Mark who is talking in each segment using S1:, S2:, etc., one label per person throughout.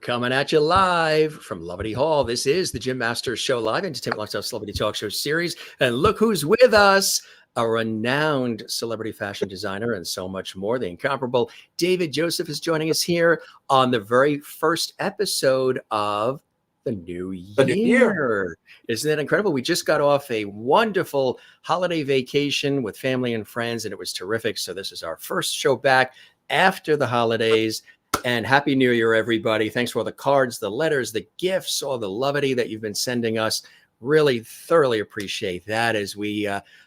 S1: Coming at you live from Lovity Hall. This is the Jim Masters Show Live, Entertainment Lifestyle Celebrity Talk Show series. And look who's with us, a renowned celebrity fashion designer and so much more. The incomparable David Josef is joining us here on the very first episode of the new year. Isn't that incredible? We just got off a wonderful holiday vacation with family and friends, and it was terrific. So this is our first show back after the holidays. And Happy New Year, everybody. Thanks for all the cards, the letters, the gifts, all the lovity that you've been sending us. Really thoroughly appreciate that, as we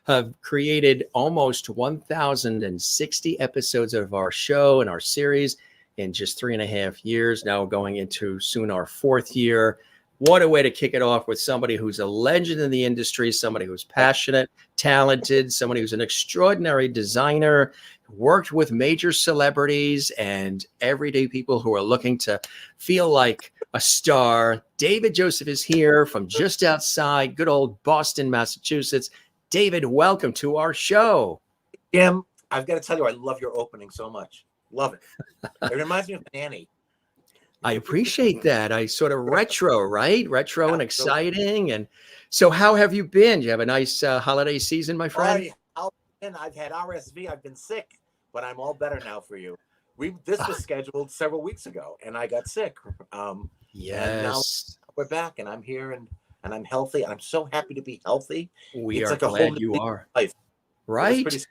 S1: have created almost 1,060 episodes of our show and our series in just 3.5 years. Now going into soon our 4th year. What a way to kick it off with somebody who's a legend in the industry, somebody who's passionate, talented, somebody who's an extraordinary designer, worked with major celebrities and everyday people who are looking to feel like a star. David Josef is here from just outside good old Boston, Massachusetts. David, welcome to our show.
S2: Jim, I've got to tell you, I love your opening so much. Love it. It reminds me of Annie.
S1: I appreciate that. I sort of retro, right? Retro and exciting. And so how have you been? Do you have a nice holiday season, my friend?
S2: I've had RSV. I've been sick, but I'm all better now for you. This was scheduled several weeks ago, and I got sick.
S1: Yes.
S2: And now we're back, and I'm here, and I'm healthy. I'm so happy to be healthy.
S1: It's like glad you are.
S2: Life.
S1: Right?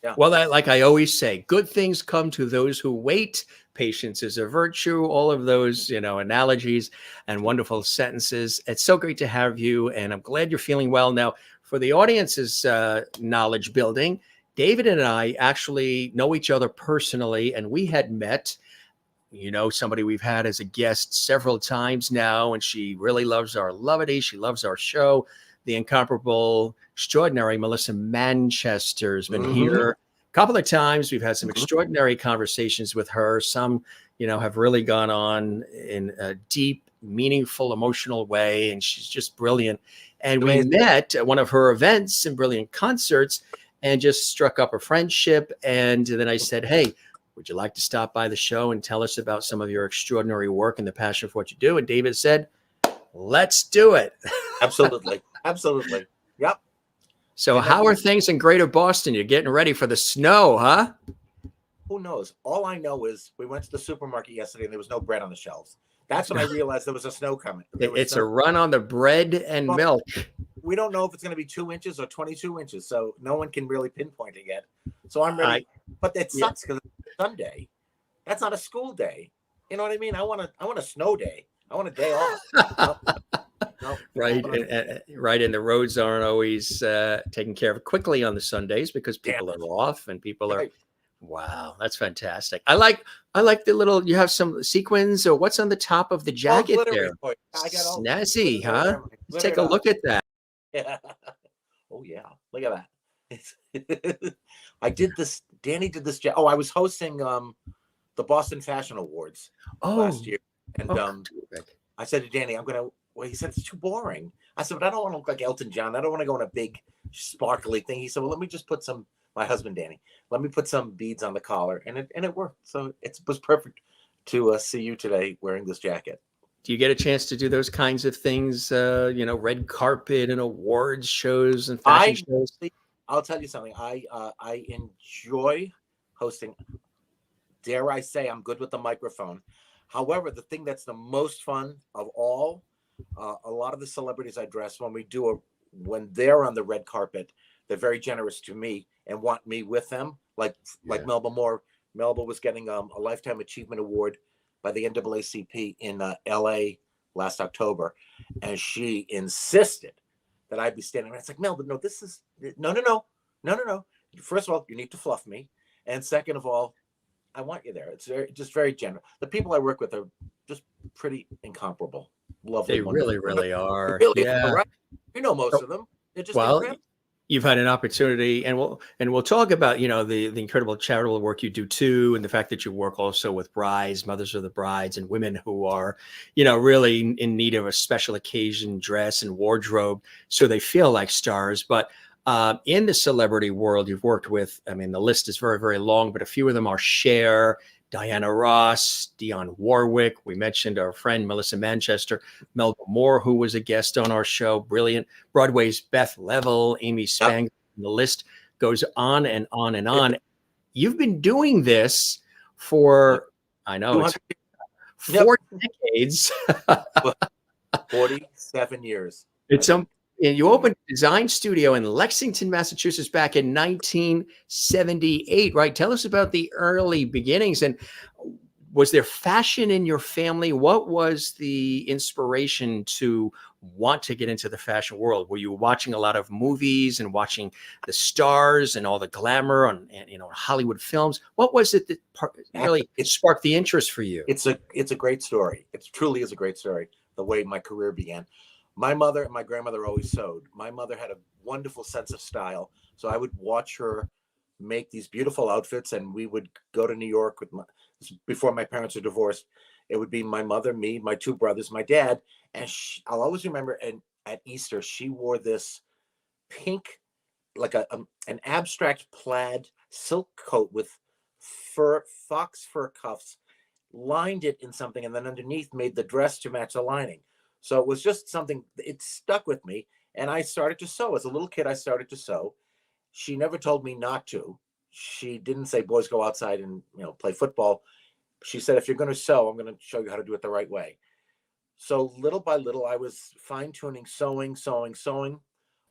S1: Yeah. Well, like I always say, good things come to those who wait. Patience is a virtue. All of those, analogies and wonderful sentences. It's so great to have you, and I'm glad you're feeling well. Now, for the audience's knowledge building, David and I actually know each other personally, and we had met, somebody we've had as a guest several times now, and she really loves our levity. She loves our show. The incomparable, extraordinary Melissa Manchester has been here a couple of times. We've had some extraordinary conversations with her. Some, have really gone on in a deep, meaningful, emotional way, and she's just brilliant. And we met at one of her events and brilliant concerts and just struck up a friendship. And then I said, hey, would you like to stop by the show and tell us about some of your extraordinary work and the passion for what you do? And David said, let's do it.
S2: Absolutely. Absolutely. Yep.
S1: So how are things in Greater Boston? You're getting ready for the snow, huh?
S2: Who knows? All I know is we went to the supermarket yesterday and there was no bread on the shelves. That's when I realized there was a snow coming.
S1: It's a run on the bread and milk.
S2: We don't know if it's going to be 2 inches or 22 inches, so no one can really pinpoint it yet. So I'm ready. But it sucks because it's Sunday. That's not a school day. You know what I mean? I want a snow day. I want a day off. No,
S1: right. Right. And the roads aren't always taken care of quickly on the Sundays because people are off and people are. Wow, that's fantastic. I like the little, you have some sequins, or what's on the top of the jacket there? Snazzy, huh? Let's take a look at that.
S2: Yeah. Oh yeah. Look at that. I did this. Danny did this. I was hosting the Boston Fashion Awards last year. And I said to Danny, he said, it's too boring. I said, but I don't want to look like Elton John. I don't want to go in a big sparkly thing. He said, well, let me just put my husband, Danny, let me put some beads on the collar. And it worked. So it was perfect to see you today wearing this jacket.
S1: Do you get a chance to do those kinds of things, red carpet and awards shows and fashion shows?
S2: I'll tell you something. I enjoy hosting. Dare I say I'm good with the microphone. However, the thing that's the most fun of all, a lot of the celebrities I dress, when they're on the red carpet, they're very generous to me and want me with them. Like Melba Moore. Melba was getting a Lifetime Achievement Award by the NAACP in LA last October. And she insisted that I'd be standing there. It's like, Melba, no, no. First of all, you need to fluff me. And second of all, I want you there. It's just very generous. The people I work with are just pretty incomparable. Lovely.
S1: They really are.
S2: Yeah. Right? You know most of them. They're just incredible.
S1: You've had an opportunity, and we'll talk about the incredible charitable work you do too, and the fact that you work also with brides, mothers of the brides, and women who are really in need of a special occasion dress and wardrobe, so they feel like stars. But in the celebrity world, you've worked with, the list is very, very long, but a few of them are Cher, Diana Ross, Dionne Warwick. We mentioned our friend Melissa Manchester, Melba Moore, who was a guest on our show. Brilliant. Broadway's Beth Leavel, Amy
S2: Yep.
S1: Spanger. The list goes on and on and on. You've been doing this for, I know, it's 4 decades.
S2: 47 years.
S1: It's and you opened a design studio in Lexington, Massachusetts back in 1978, right? Tell us about the early beginnings. And was there fashion in your family? What was the inspiration to want to get into the fashion world? Were you watching a lot of movies and watching the stars and all the glamour on, Hollywood films? What was it that really sparked the interest for you?
S2: It's a great story. It truly is a great story, the way my career began. My mother and my grandmother always sewed. My mother had a wonderful sense of style. So I would watch her make these beautiful outfits, and we would go to New York before my parents were divorced. It would be my mother, me, my 2 brothers, my dad. And I'll always remember at Easter, she wore this pink, like an abstract plaid silk coat with fox fur cuffs, lined it in something, and then underneath made the dress to match the lining. So it was just something, it stuck with me. And I started to sew. As a little kid, I started to sew. She never told me not to. She didn't say, boys, go outside and play football. She said, if you're going to sew, I'm going to show you how to do it the right way. So little by little, I was fine-tuning, sewing.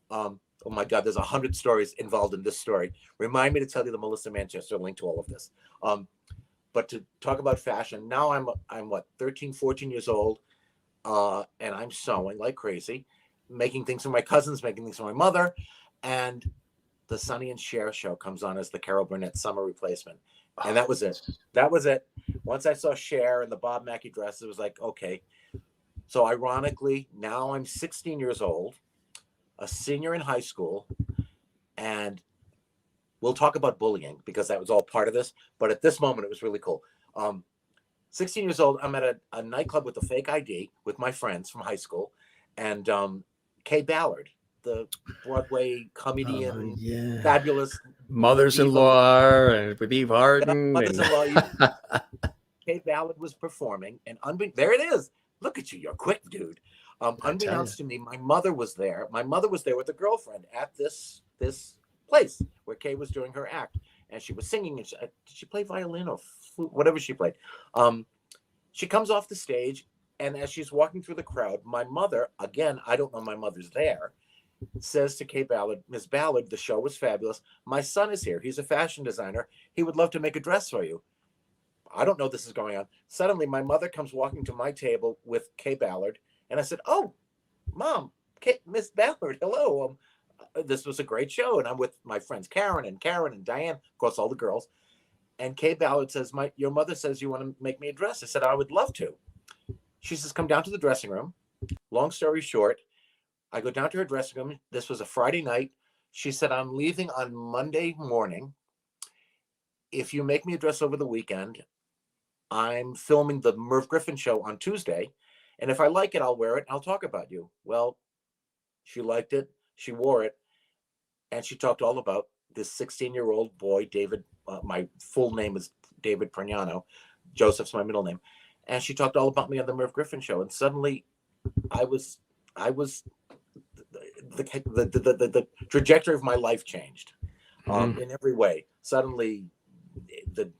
S2: Oh my God, there's 100 stories involved in this story. Remind me to tell you the Melissa Manchester link to all of this. But to talk about fashion, now I'm what, 13, 14 years old. And I'm sewing like crazy, making things for my cousins, making things for my mother. And the Sonny and Cher show comes on as the Carol Burnett summer replacement. And that was it. That was it. Once I saw Cher in the Bob Mackie dress, it was like, okay. So ironically, now I'm 16 years old, a senior in high school, and we'll talk about bullying because that was all part of this. But at this moment, it was really cool. 16 years old, I'm at a nightclub with a fake ID with my friends from high school, and Kay Ballard, the Broadway comedian, fabulous
S1: Mothers-in-law, and with Eve Arden.
S2: Mothers-in-law. Kay Ballard was performing, and there it is. Look at you, you're quick, dude. Unbeknownst to me, my mother was there. My mother was there with a girlfriend at this place where Kay was doing her act, and she was singing. And did she play violin or flute, whatever she played? She comes off the stage, and as she's walking through the crowd, my mother, again, I don't know my mother's there, says to Kay Ballard, Miss Ballard, the show was fabulous. My son is here. He's a fashion designer. He would love to make a dress for you. I don't know this is going on. Suddenly, my mother comes walking to my table with Kay Ballard, and I said, oh, Mom, Miss Ballard, hello. This was a great show, and I'm with my friends Karen and Diane, of course, all the girls. And Kay Ballard says, your mother says you want to make me a dress. I said, I would love to. She says, come down to the dressing room. Long story short, I go down to her dressing room. This was a Friday night. She said, I'm leaving on Monday morning. If you make me a dress over the weekend, I'm filming the Merv Griffin show on Tuesday. And if I like it, I'll wear it. And I'll talk about you. Well, she liked it. She wore it. And she talked all about this 16-year-old boy, David. My full name is David Prignano. Joseph's my middle name. And she talked all about me on the Merv Griffin show. And suddenly I was the trajectory of my life changed in every way. Suddenly the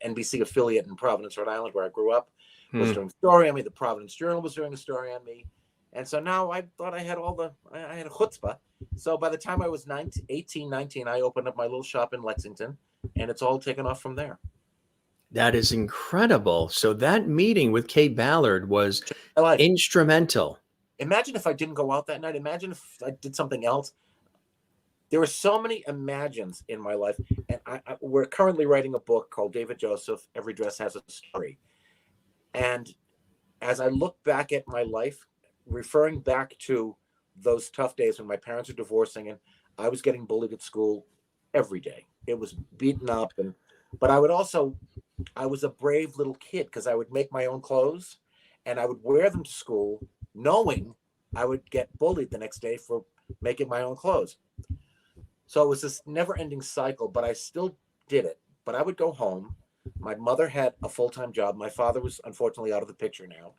S2: NBC affiliate in Providence, Rhode Island, where I grew up, was doing a story on me. The Providence Journal was doing a story on me. And so now I thought I had I had a chutzpah. So by the time I was 18, 19, I opened up my little shop in Lexington, and it's all taken off from there.
S1: That is incredible. So that meeting with Kay Ballard was instrumental.
S2: Imagine if I didn't go out that night. Imagine if I did something else. There were so many imagines in my life. And we're currently writing a book called David Josef, Every Dress Has a Story. And as I look back at my life, referring back to those tough days when my parents were divorcing and I was getting bullied at school every day. It was beaten up. But I was a brave little kid because I would make my own clothes and I would wear them to school knowing I would get bullied the next day for making my own clothes. So it was this never-ending cycle, but I still did it. But I would go home. My mother had a full-time job. My father was unfortunately out of the picture now.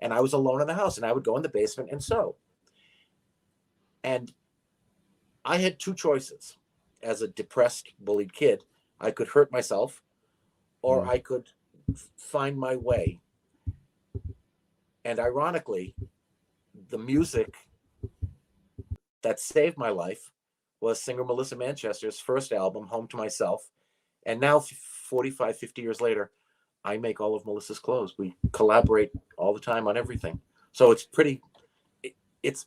S2: And I was alone in the house, and I would go in the basement and sew. And I had two choices. As a depressed, bullied kid, I could hurt myself, or I could find my way. And ironically, the music that saved my life was singer Melissa Manchester's first album, Home to Myself. And now 45, 50 years later, I make all of Melissa's clothes. We collaborate all the time on everything. So it's pretty, it's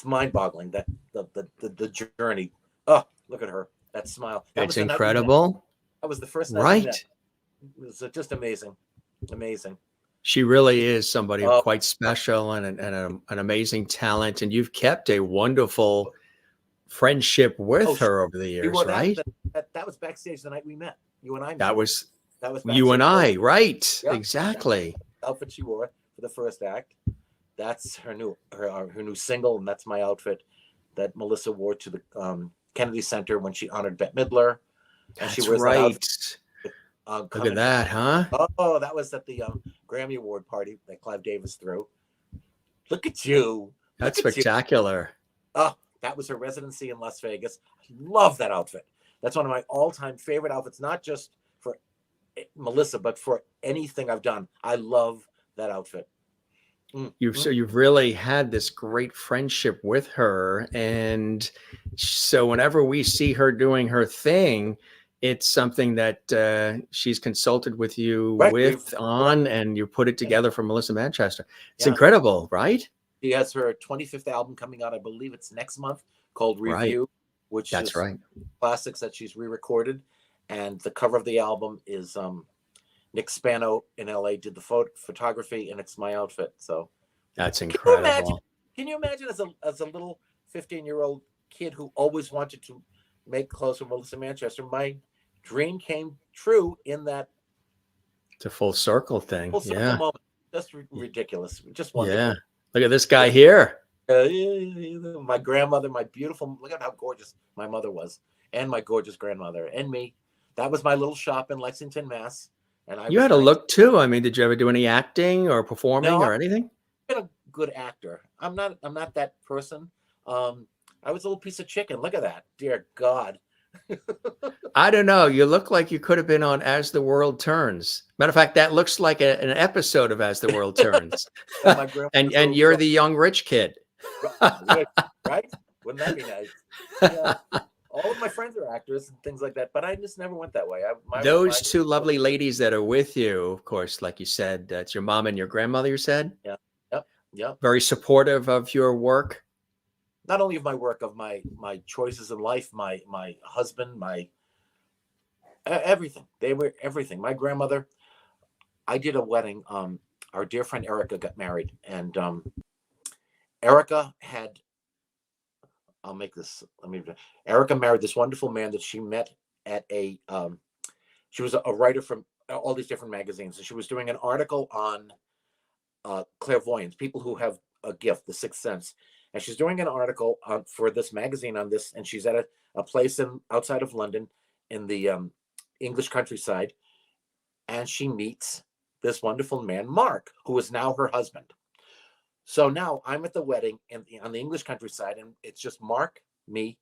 S2: mind-boggling, that the journey. Oh, look at her, that smile. That
S1: It's incredible.
S2: That was the first night we met. It was just amazing. Amazing.
S1: She really is somebody quite special and an amazing talent. And you've kept a wonderful friendship with her over the years, right?
S2: That was backstage the night we met. You and I met.
S1: That was
S2: you
S1: and I, right?
S2: Yep.
S1: Exactly.
S2: The outfit she wore for the first act. That's her new single, and that's my outfit that Melissa wore to the Kennedy Center when she honored Bette Midler. And
S1: That's right. Look at that, huh?
S2: Oh, that was at the Grammy Award party that Clive Davis threw. Look at you.
S1: That's spectacular.
S2: Oh, that was her residency in Las Vegas. I love that outfit. That's one of my all-time favorite outfits, not just for Melissa, but for anything I've done. I love that outfit.
S1: So you've really had this great friendship with her. And so whenever we see her doing her thing, it's something that she's consulted with you and you put it together for Melissa Manchester. It's incredible, right?
S2: She has her 25th album coming out. I believe it's next month, called Review, which is classics that she's re-recorded. And the cover of the album is Nick Spano in LA did the photography, and it's my outfit. So
S1: that's incredible.
S2: Can you imagine as a little 15-year-old kid who always wanted to make clothes for Melissa Manchester? My dream came true in that.
S1: It's a full circle thing.
S2: Moment. Just ridiculous. Just wonderful.
S1: Yeah. Look at this guy here.
S2: My grandmother, look at how gorgeous my mother was, and my gorgeous grandmother, and me. That was my little shop in Lexington, Mass. And you
S1: had a look too. I mean, did you ever do any acting or performing or anything?
S2: I'm a good actor. I'm not that person. I was a little piece of chicken. Look at that. Dear God.
S1: I don't know. You look like you could have been on As the World Turns. Matter of fact, that looks like an episode of As the World Turns. and you're the young rich kid.
S2: Right? Wouldn't that be nice? Yeah. All of my friends are actors and things like that, but I just never went that way.
S1: Those two lovely ladies that are with you, of course, like you said, that's your mom and your grandmother, you said?
S2: Yeah. Yep.
S1: Very supportive of your work.
S2: Not only of my work, of my choices in life, my husband, my everything. They were everything. My grandmother, I did a wedding. Our dear friend Erica got married, and Erica had, Erica married this wonderful man that she met at she was a writer from all these different magazines, and she was doing an article on clairvoyance, people who have a gift, the sixth sense. And she's doing an article for this magazine on this, and she's at a place outside of London in the English countryside, and she meets this wonderful man, Mark, who is now her husband. So now I'm at the wedding on the English countryside, and it's just Mark, me,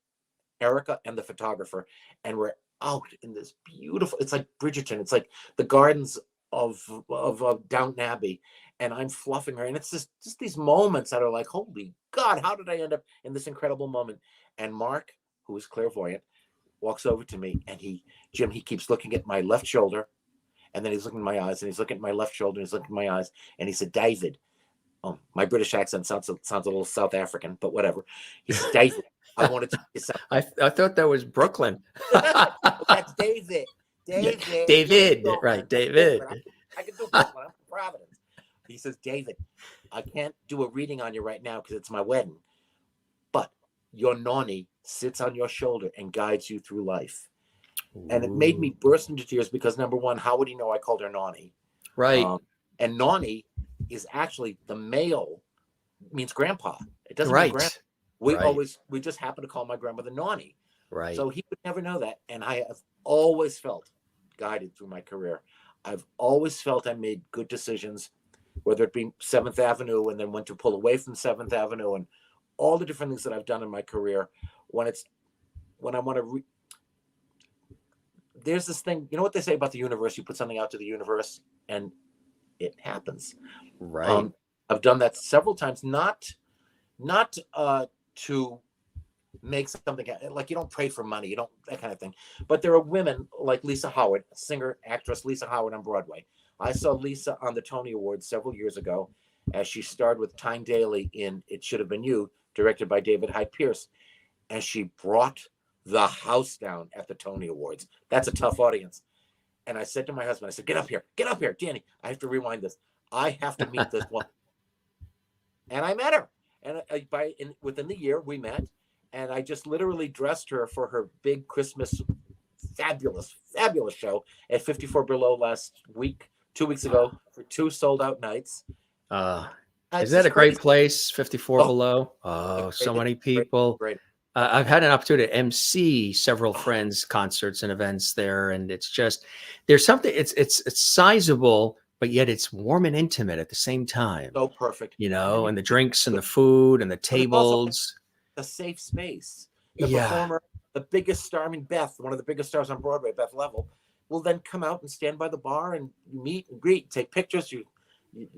S2: Erica, and the photographer, and we're out in this beautiful, it's like Bridgerton, it's like the gardens of Downton Abbey, and I'm fluffing her, and it's just these moments that are like, holy God, how did I end up in this incredible moment? And Mark, who is clairvoyant, walks over to me, and he keeps looking at my left shoulder, and then he's looking at my eyes, and he's looking at my left shoulder, and he's looking at my eyes, and he said, David. My British accent sounds a little South African, but whatever. He said, David, I wanted to.
S1: I thought that was Brooklyn.
S2: That's David.
S1: David, right? David.
S2: I can do Brooklyn. I'm from Providence. He says, David, I can't do a reading on you right now because it's my wedding, but your nonny sits on your shoulder and guides you through life. Ooh. And it made me burst into tears because, number one, how would he know I called her nonny?
S1: Right.
S2: And nonny is actually, the male means grandpa. It doesn't mean grandpa. We just happen to call my grandmother Nonny.
S1: Right.
S2: So he would never know that. And I have always felt guided through my career. I've always felt I made good decisions, whether it be 7th Avenue and then went to pull away from 7th Avenue and all the different things that I've done in my career. When I want to, there's this thing, you know what they say about the universe? You put something out to the universe and it happens.
S1: Right.
S2: I've done that several times, not to make something, like you don't pray for money, you don't, that kind of thing. But there are women like Lisa Howard, singer, actress Lisa Howard on Broadway. I saw Lisa on the Tony Awards several years ago as she starred with Tyne Daly in It Should Have Been You, directed by David Hyde Pierce. And she brought the house down at the Tony Awards. That's a tough audience. And I said to my husband, I said, get up here, Danny. I have to rewind this. I have to meet this woman. And I met her. And within the year, we met. And I just literally dressed her for her big Christmas fabulous show at 54 Below last week, 2 weeks ago, for 2 sold-out nights.
S1: Is that a great place, 54 Below? Oh, so many people.
S2: Great.
S1: I've had an opportunity to MC several friends' concerts and events there, and it's just, there's something, it's sizable, but yet it's warm and intimate at the same time.
S2: So perfect.
S1: You know, and the drinks and the food and the tables.
S2: A safe space. The performer, the biggest star, I mean, Beth, one of the biggest stars on Broadway, Beth Leavel, will then come out and stand by the bar and meet and greet, take pictures, you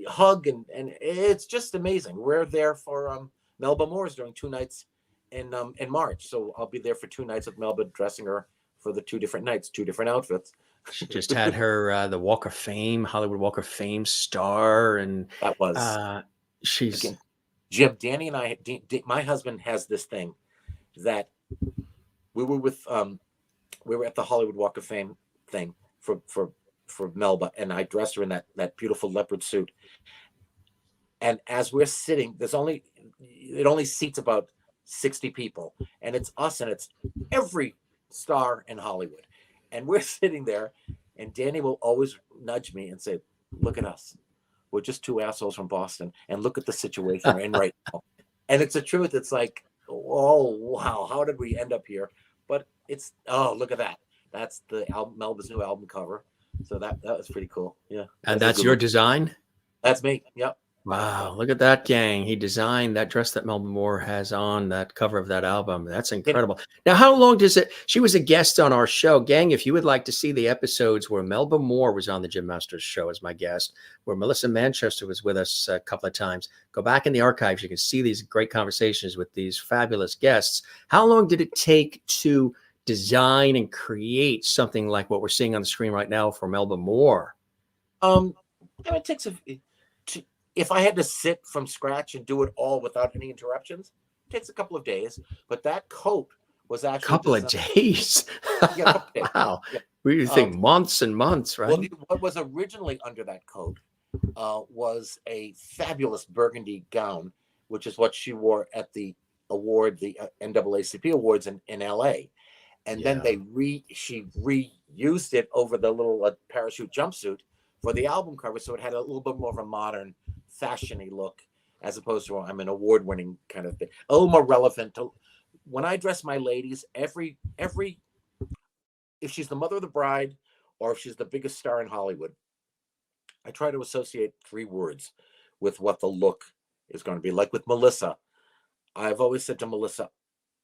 S2: hug, and it's just amazing. We're there for Melba Moore's doing 2 nights in March, so I'll be there for 2 nights with Melba, dressing her for the 2 different nights, 2 different outfits.
S1: She just had her the Walk of Fame, Hollywood Walk of Fame star, and
S2: that was
S1: she's
S2: again, Jim, Danny, and I. My husband has this thing that we were at the Hollywood Walk of Fame thing for Melba, and I dressed her in that beautiful leopard suit. And as we're sitting, it only seats about 60 people, and it's us, and it's every star in Hollywood, and we're sitting there, and Danny will always nudge me and say, "Look at us. We're just 2 assholes from Boston, and look at the situation we're in right now." And it's the truth. It's like, oh wow, how did we end up here? But it's, oh, look at that. That's the album, Melba's new album cover. So that was pretty cool. Yeah.
S1: And that's your design?
S2: That's me. Yep.
S1: Wow, look at that, gang. He designed that dress that Melba Moore has on that cover of that album. That's incredible. Now, how long does it, she was a guest on our show. Gang, if you would like to see the episodes where Melba Moore was on the Jim Masters show as my guest, where Melissa Manchester was with us a couple of times, go back in the archives. You can see these great conversations with these fabulous guests. How long did it take to design and create something like what we're seeing on the screen right now for Melba Moore?
S2: It takes if I had to sit from scratch and do it all without any interruptions, it takes a couple of days. But that coat was actually
S1: a couple of days.
S2: Yeah, a couple of days.
S1: Wow. Yeah. We think months and months, right?
S2: Well, what was originally under that coat was a fabulous burgundy gown, which is what she wore at the award, the NAACP awards in LA. And then she reused it over the little parachute jumpsuit for the album cover, so it had a little bit more of a modern, fashiony look, as opposed to I'm an award-winning kind of thing. A little more relevant to when I dress my ladies. Every if she's the mother of the bride or if she's the biggest star in Hollywood, I try to associate 3 words with what the look is going to be. Like with Melissa, I've always said to Melissa,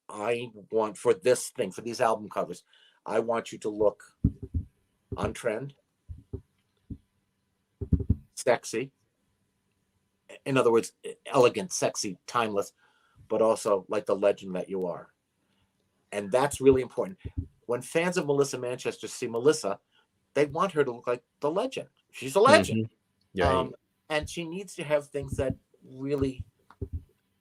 S2: I want for this thing, for these album covers, I want you to look on trend, sexy. In other words, elegant, sexy, timeless, but also like the legend that you are. And that's really important. When fans of Melissa Manchester see Melissa, they want her to look like the legend. She's a legend.
S1: Mm-hmm.
S2: And she needs to have things that really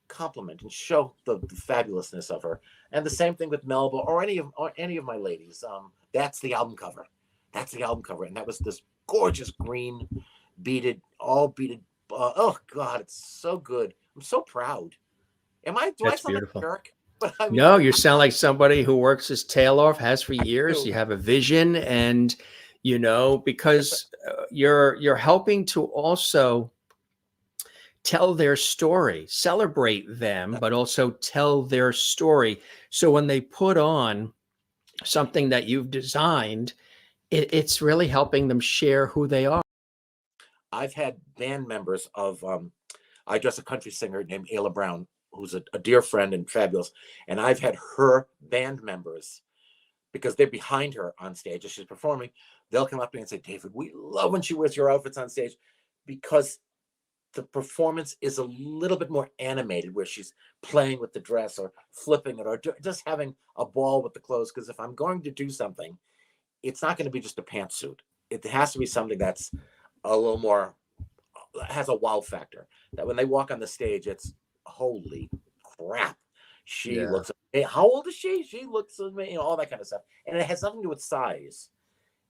S2: compliment and show the fabulousness of her. And the same thing with Melba or any of my ladies. That's the album cover. That's the album cover. And that was this gorgeous green beaded. Oh God, it's so good. I'm so proud. Do I sound
S1: beautiful.
S2: like a jerk? But I mean,
S1: no, you sound like somebody who works his tail off, has for years. You have a vision, and because you're helping to also tell their story, celebrate them, but also tell their story. So when they put on something that you've designed, it's really helping them share who they are.
S2: I've had band members of I dress a country singer named Ayla Brown, who's a dear friend and fabulous, and I've had her band members, because they're behind her on stage as she's performing, they'll come up to me and say, David, we love when she wears your outfits on stage, because the performance is a little bit more animated, where she's playing with the dress or flipping it or just having a ball with the clothes. Because if I'm going to do something, it's not going to be just a pantsuit. It has to be something that's a little more, has a wow factor, that when they walk on the stage, it's holy crap. She
S1: Yeah.
S2: looks amazing. How old is she? She looks amazing, all that kind of stuff. And it has nothing to do with size.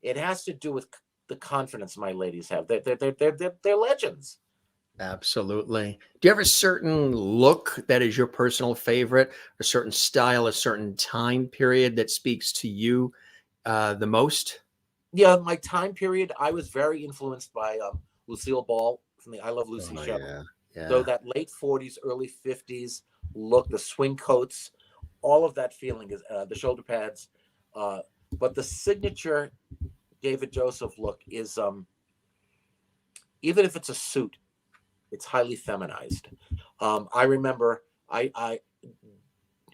S2: It has to do with the confidence my ladies have. They're legends.
S1: Absolutely. Do you have a certain look that is your personal favorite, a certain style, a certain time period that speaks to you the most?
S2: Yeah, my time period, I was very influenced by Lucille Ball from the I Love Lucy
S1: Oh
S2: show.
S1: yeah,
S2: So
S1: yeah.
S2: that late 40s, early 50s look, the swing coats, all of that feeling is the shoulder pads. But the signature David Josef look is, even if it's a suit, it's highly feminized. I remember I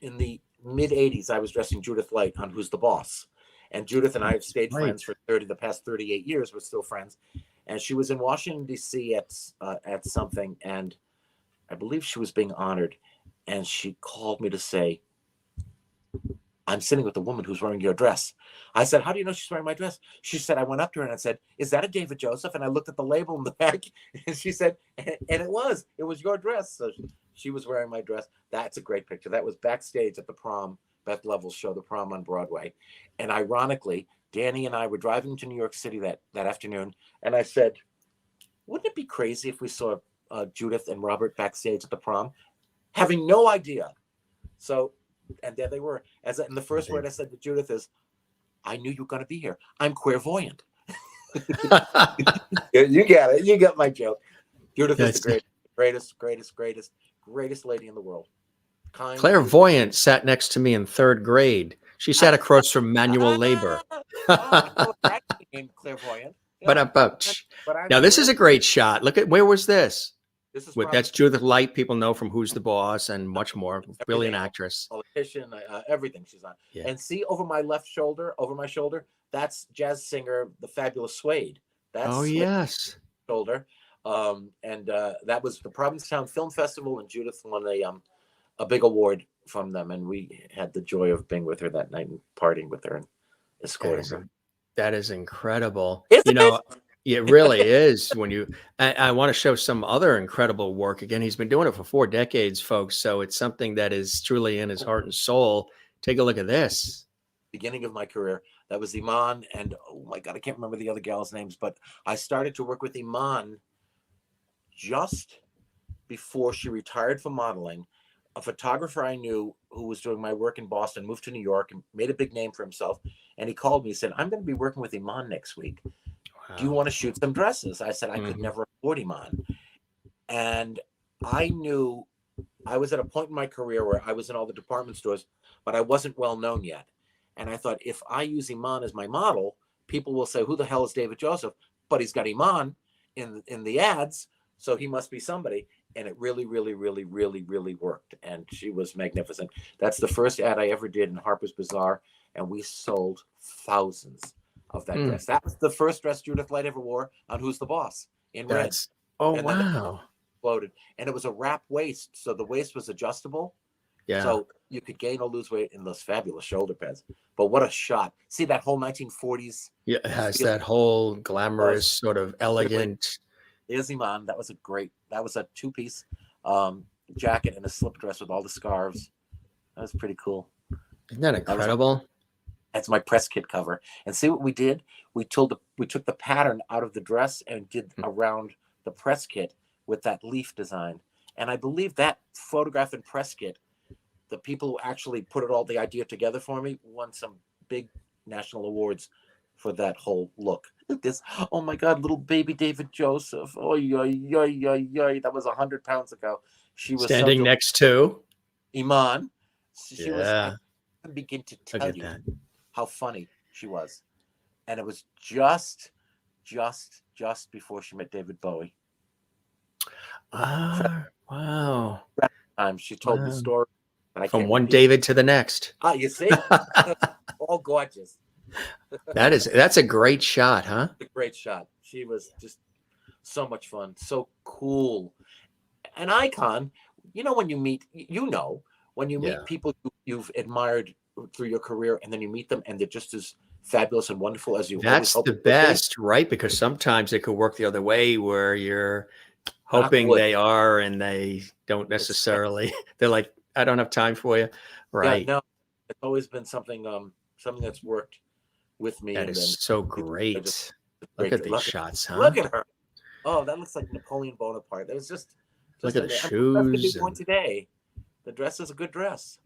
S2: in the mid 80s, I was dressing Judith Light on Who's the Boss. And Judith and I have stayed
S1: Right.
S2: friends for the past 38 years. We're still friends. And she was in Washington, D.C. At something. And I believe she was being honored. And she called me to say, I'm sitting with the woman who's wearing your dress. I said, how do you know she's wearing my dress? She said, I went up to her and I said, is that a David Josef? And I looked at the label in the back, and she said, and it was your dress. So she was wearing my dress. That's a great picture. That was backstage at the prom, Beth Leavel's show, The Prom on Broadway. And ironically, Danny and I were driving to New York City that afternoon. And I said, wouldn't it be crazy if we saw Judith and Robert backstage at the prom? Having no idea. So, and there they were. And the first word I said to Judith is, I knew you were going to be here. I'm clairvoyant. You got it. You got my joke. Judith is the greatest lady in the world. Kind.
S1: Clairvoyant sat next to me in third grade. She sat across from manual labor.
S2: I know that named clairvoyant.
S1: But
S2: I'm
S1: now this is a great shot. Look at, where was this?
S2: This is
S1: That's Judith Light. People know from Who's the Boss and much more. Brilliant actress.
S2: Politician, everything she's on. Yeah. And see over my shoulder, that's jazz singer, the fabulous Suede. That's
S1: yes.
S2: Shoulder. That was the Provincetown Film Festival, and Judith won a big award from them, and we had the joy of being with her that night and partying with her and escorting her.
S1: That is incredible.
S2: Isn't it?
S1: It really is. I want to show some other incredible work. Again, he's been doing it for 4 decades, folks. So it's something that is truly in his heart and soul. Take a look at this.
S2: Beginning of my career, that was Iman, and oh my God, I can't remember the other gals' names, but I started to work with Iman just before she retired from modeling. A photographer I knew who was doing my work in Boston moved to New York and made a big name for himself. And he called me and said, I'm going to be working with Iman next week. Wow. Do you want to shoot some dresses? I said, I could never afford Iman. And I knew I was at a point in my career where I was in all the department stores, but I wasn't well known yet. And I thought, if I use Iman as my model, people will say, who the hell is David Josef? But he's got Iman in the ads, so he must be somebody. And it really, really, really, really, really worked. And she was magnificent. That's the first ad I ever did in Harper's Bazaar. And we sold thousands of that dress. That was the first dress Judith Light ever wore on Who's the Boss in red.
S1: Oh,
S2: and
S1: wow.
S2: Exploded. And it was a wrap waist. So the waist was adjustable.
S1: Yeah.
S2: So you could gain or lose weight in those fabulous shoulder pads. But what a shot. See that whole 1940s.
S1: Yeah, it has that whole glamorous, sort of elegant.
S2: There's Iman. That was a 2-piece jacket and a slip dress with all the scarves. That was pretty cool.
S1: Isn't that incredible?
S2: That's my press kit cover. And see what we did? We took the pattern out of the dress and did around the press kit with that leaf design. And I believe that photograph and press kit, the people who actually put the idea together for me, won some big national awards for that whole look. Look at this. Oh my God, little baby David Josef. Oh, that was 100 pounds ago. She was
S1: standing next to
S2: Iman. She was,
S1: I
S2: can't begin to tell you how funny she was. and it was just before she met David Bowie.
S1: Wow.
S2: She told the
S1: Wow.
S2: story, and I
S1: From
S2: can't
S1: one
S2: repeat
S1: David to the next.
S2: you see, all gorgeous.
S1: That's a great shot, huh?
S2: A great shot. She was just so much fun, so cool, an icon. When you meet, when you meet people you've admired through your career, and then you meet them, and they're just as fabulous and wonderful as you always
S1: That's
S2: hoped
S1: the best, right? Because sometimes it could work the other way where you're hoping they are and they don't necessarily. They're like, I don't have time for you. Right.
S2: Yeah, no, it's always been something that's worked with me.
S1: That is so great. Look at these shots, huh?
S2: Look at her. Oh, that looks like Napoleon Bonaparte. That was just
S1: look at the shoes.
S2: Today, the dress is a good dress.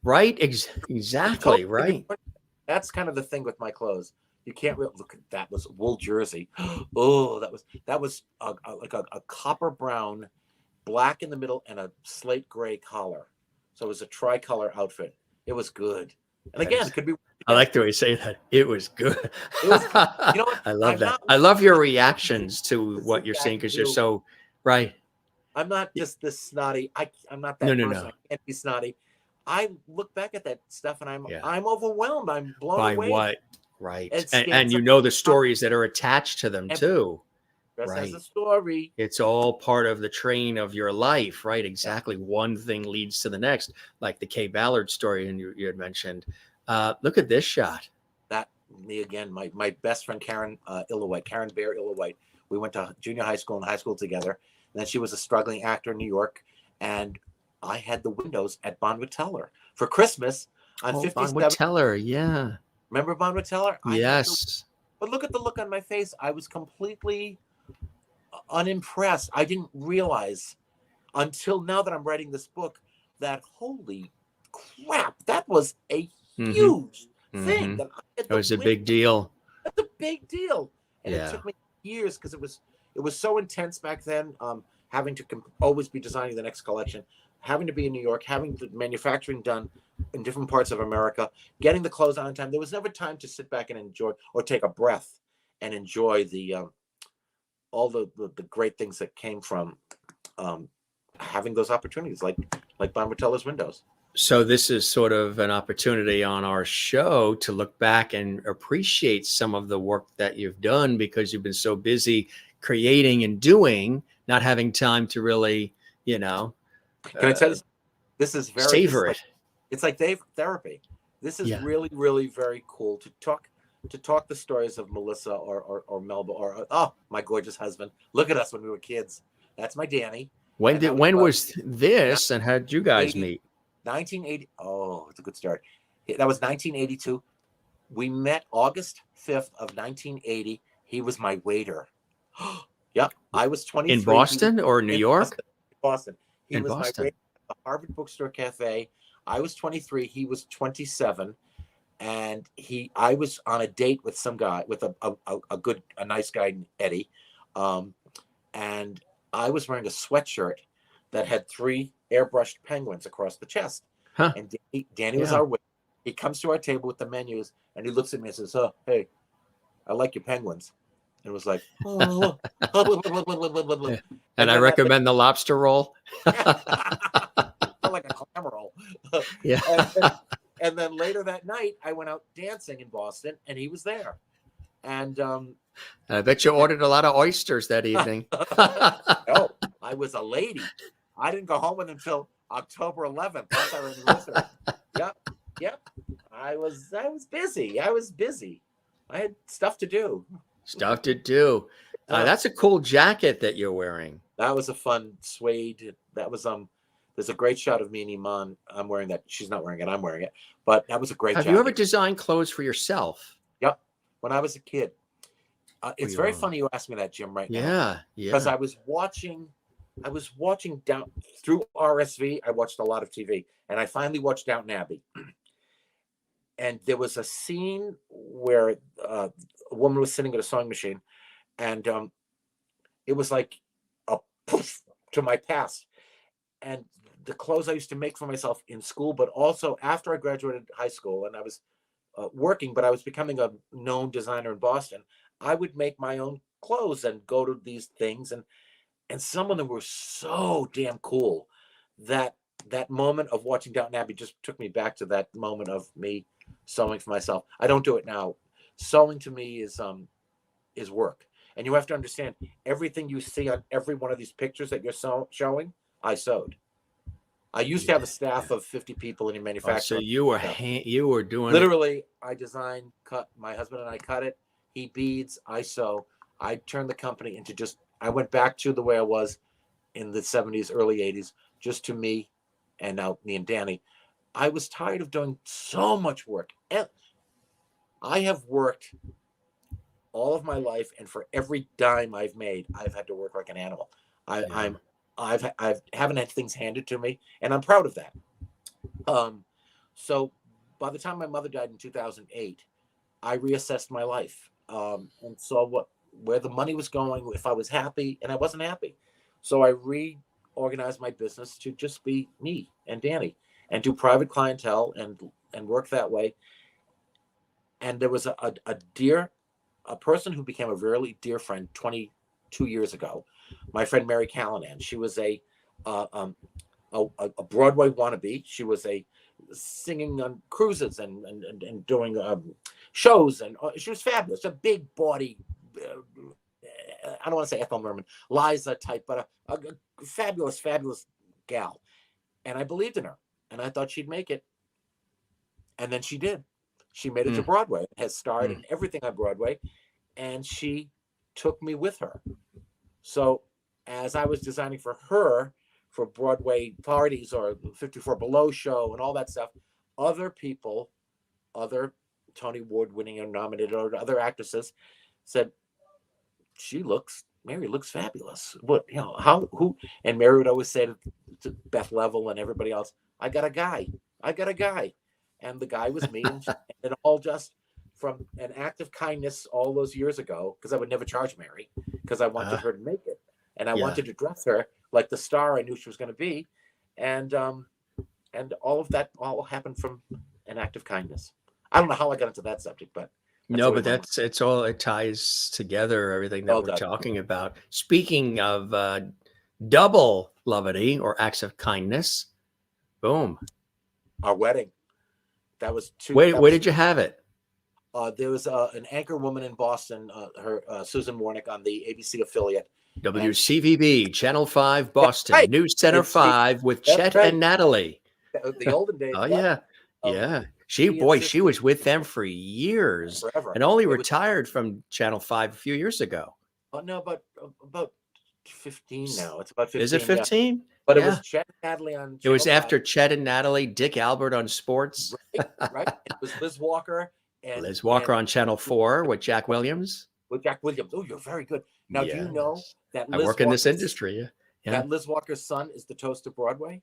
S1: Right. Exactly. Right.
S2: That's kind of the thing with my clothes. You can't really look at that. Was wool jersey. Oh, that was like a copper brown, black in the middle, and a slate gray collar. So it was a tricolor outfit. It was good. And again, it could be.
S1: I like the way you say that. It was good.
S2: It was, what?
S1: I love that. I love your reactions to what you're saying because you're so right.
S2: I'm not just this snotty. I'm not that person. No. I can't be snotty. I look back at that stuff and I'm overwhelmed. I'm blown away. By what?
S1: Right. And the stories that are attached to them too.
S2: Right. As a story.
S1: It's all part of the train of your life, right? Exactly. Yeah. One thing leads to the next, like the Kay Ballard story and you had mentioned. Look at this shot.
S2: That me again, my best friend Karen Bear Illowhite. We went to junior high school and high school together. And then she was a struggling actor in New York, and I had the windows at Bonwit Teller for Christmas on 57.
S1: Bonwit Teller, yeah.
S2: Remember Bonwit Teller?
S1: Yes.
S2: But look at the look on my face. I was completely unimpressed. I didn't realize until now that I'm writing this book that holy crap, that was a huge thing.
S1: That was a big deal.
S2: That's a big deal. And it took me years because it was so intense back then, having to always be designing the next collection, having to be in New York, having the manufacturing done in different parts of America, getting the clothes on time. There was never time to sit back and enjoy or take a breath and enjoy the all the great things that came from having those opportunities like Bonwit Teller's windows.
S1: So this is sort of an opportunity on our show to look back and appreciate some of the work that you've done because you've been so busy creating and doing, not having time to really,
S2: Can I tell you, this is very
S1: savor it.
S2: It's like therapy. This is really, really very cool to talk the stories of Melissa or Melba or my gorgeous husband. Look at us when we were kids. That's my Danny.
S1: When was this, and how did you guys meet?
S2: 1980. Oh, it's a good story. That was 1982. We met August 5th of 1980. He was my waiter. Yep. I was 23.
S1: In Boston or New York?
S2: Boston. He was my waiter at the Harvard Bookstore Cafe. I was 23. He was 27. And I was on a date with some guy, with a nice guy, Eddie. And I was wearing a sweatshirt that had 3 airbrushed penguins across the chest. Huh. And Danny was our waiter. He comes to our table with the menus and he looks at me and says, "Oh, hey, I like your penguins." And it was like, oh.
S1: And I recommend the lobster roll.
S2: Like a clam roll.
S1: Yeah.
S2: And then later that night, I went out dancing in Boston and he was there. And
S1: I bet you ordered a lot of oysters that evening.
S2: Oh, I was a lady. I didn't go home with him until October 11th. That's our anniversary. Yep. I was busy. I had stuff to do. That's a cool jacket that you're wearing. That was a fun suede. That was there's a great shot of me and Iman. I'm wearing that. She's not wearing it. I'm wearing it. But that was a great jacket. Have you ever designed clothes for yourself? Yep. When I was a kid. It's very funny you asked me that, Jim, right now. Yeah. Because I was watching down through RSV. I watched a lot of TV, and I finally watched Downton Abbey. And there was a scene where a woman was sitting at a sewing machine, and it was like a poof to my past. And the clothes I used to make for myself in school, but also after I graduated high school, and I was working, but I was becoming a known designer in Boston. I would make my own clothes and go to these things, and some of them were so damn cool that that moment of watching Downton Abbey just took me back to that moment of me sewing for myself. I don't do it now. Sewing to me is work, and you have to understand everything you see on every one of these pictures that you're showing. I sewed. I used to have a staff of 50 people in manufacturing.
S1: So you were doing
S2: literally. I design, cut. My husband and I cut it. He beads. I sew. I turned the company into just. I went back to the way I was in the 70s, early 80s, just to me, and now me and Danny. I was tired of doing so much work. And I have worked all of my life, and for every dime I've made, I've had to work like an animal. I haven't had things handed to me, and I'm proud of that. So by the time my mother died in 2008, I reassessed my life, and saw where the money was going, if I was happy, and I wasn't happy. So I reorganized my business to just be me and Danny, and do private clientele and work that way. And there was a person who became a really dear friend 22 years ago, my friend Mary Callanan. She was a Broadway wannabe. She was singing on cruises and doing shows, and she was fabulous. A big body, I don't want to say Ethel Merman, Liza type, but a fabulous gal. And I believed in her, and I thought she'd make it. And then she did. She made it to Broadway, has starred in everything on Broadway, and she took me with her. So as I was designing for her, for Broadway parties or 54 Below show and all that stuff, other people, other Tony Award winning or nominated or other actresses said, Mary looks fabulous. What, who? And Mary would always say to Beth Leavel and everybody else, I got a guy. And the guy was me. And it all just from an act of kindness all those years ago, because I would never charge Mary, because I wanted her to make it. And I wanted to dress her like the star I knew she was going to be. And all of that all happened from an act of kindness. I don't know how I got into that subject, but
S1: it ties together everything that we're talking about. Speaking of double levity or acts of kindness, boom.
S2: Our wedding. That was
S1: where did you have it?
S2: There was an anchor woman in Boston, Susan Warnick, on the ABC affiliate.
S1: WCVB, Channel 5, Boston,
S2: right.
S1: News Center 5 with Chet and Natalie.
S2: The olden days.
S1: Oh, yeah. She was with them for years.
S2: Forever.
S1: And only retired from Channel 5 a few years ago.
S2: No, but about 15 now. It's about 15.
S1: Is it 15?
S2: Yeah. But it was Chet and Natalie on Channel
S1: It was
S2: 5.
S1: after Chet and Natalie, Dick Albert on sports.
S2: Right. It was Liz Walker.
S1: On Channel 4 with Jack Williams.
S2: With Jack Williams. Oh, you're very good. Now, do you know that
S1: I work in this industry? Yeah.
S2: That Liz Walker's son is the toast of Broadway?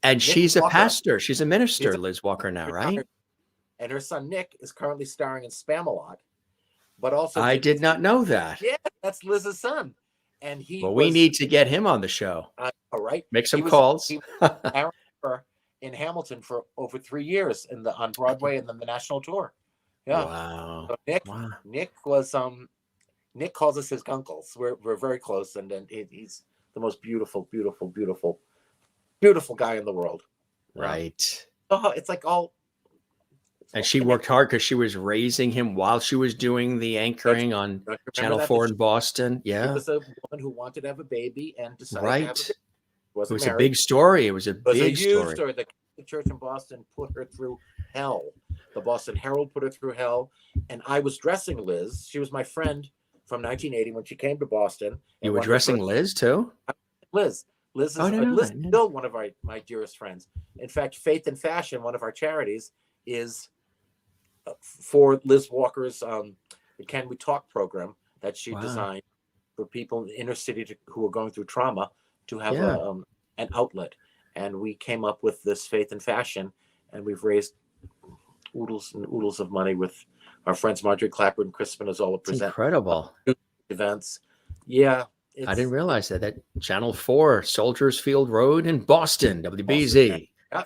S1: And she's a pastor. She's a minister, Liz Walker now, right?
S2: And her son, Nick, is currently starring in Spamalot. But also...
S1: I did not know that.
S2: Yeah, that's Liz's son. And
S1: we need to get him on the show.
S2: All right.
S1: Make some calls.
S2: He was in Hamilton for over 3 years on Broadway and then the national tour. Yeah.
S1: Wow.
S2: So Nick was Nick calls us his uncles. We're very close, and he's the most beautiful guy in the world.
S1: Right.
S2: It's like all.
S1: And she worked hard because she was raising him while she was doing the anchoring on Channel 4 in Boston. Yeah.
S2: It was a woman who wanted to have a baby and decided to have a baby.
S1: It was a big story. It was a big
S2: story. The church in Boston put her through hell. The Boston Herald put her through hell. And I was dressing Liz. She was my friend from 1980 when she came to Boston.
S1: You were dressing Liz too?
S2: Liz is still one of my dearest friends. In fact, Faith and Fashion, one of our charities, is for Liz Walker's Can We Talk program that she designed for people in the inner city who are going through trauma to have an outlet. And we came up with this Faith and Fashion, and we've raised oodles and oodles of money with our friends Marjorie Clapper and Chris Spinazzola present
S1: incredible
S2: events. Yeah.
S1: I didn't realize that Channel 4, Soldiers Field Road in Boston, WBZ.
S2: Yeah.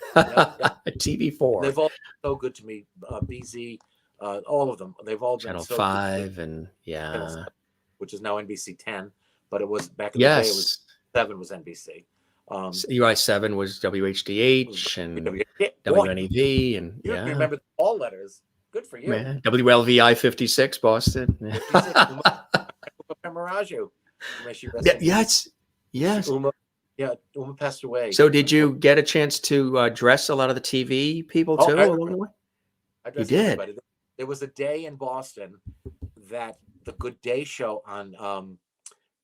S1: TV4.
S2: They've all been so good to me. BZ, All of them. They've all been
S1: Channel
S2: so good.
S1: 5 and
S2: Channel
S1: yeah.
S2: 7, which is now NBC 10, but it was back in the day. It was
S1: Yes.
S2: 7 was NBC.
S1: UI7 was WHDH and WNEV and
S2: You
S1: yeah.
S2: remember all letters. Good for you.
S1: Man, WLVI 56 Boston.
S2: 56. Pemaraju.
S1: Yes. Yes.
S2: Uma passed away.
S1: So did you get a chance to dress a lot of the TV people too along the way?
S2: I dressed everybody. There was a day in Boston that the Good Day show on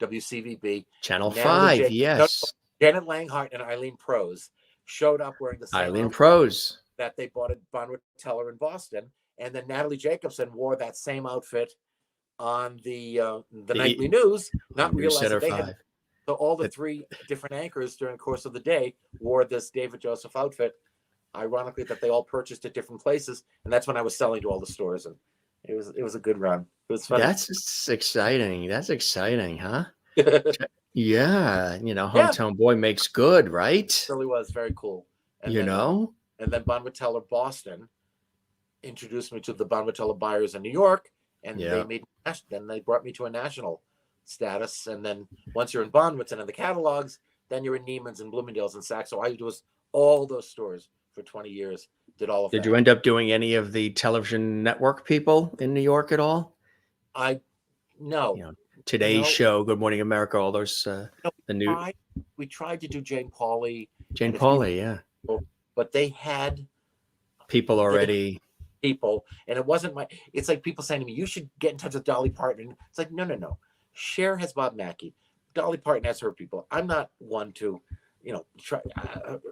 S2: WCVB.
S1: Channel 5, yes.
S2: Janet Langhart and Eileen Prose showed up wearing the same
S1: Eileen Prose
S2: that they bought at Bonwit Teller in Boston. And then Natalie Jacobson wore that same outfit on the nightly news, not realizing they had. So all the 3 different anchors during the course of the day wore this David Josef outfit. Ironically, that they all purchased at different places, and that's when I was selling to all the stores, and it was a good run. It was fun.
S1: That's exciting. That's exciting, huh? Yeah, hometown boy makes good, right?
S2: It really was very cool. And
S1: and
S2: then Bonwit Teller Boston introduced me to the Bonwit Teller buyers in New York, and they brought me to a national status. And then once you're in Bonwitz and in the catalogs, then you're in Neiman's and Bloomingdale's and Saks. So I was all those stores for 20 years. Did all of that.
S1: Did you end up doing any of the television network people in New York at all?
S2: No.
S1: Today's Show, Good Morning America, all those
S2: we tried to do Jane Pauley.
S1: Yeah.
S2: But they had
S1: people already.
S2: And it wasn't it's like people saying to me, you should get in touch with Dolly Parton. It's like, no. Cher has Bob Mackie. Dolly Parton has her people. I'm not one to, try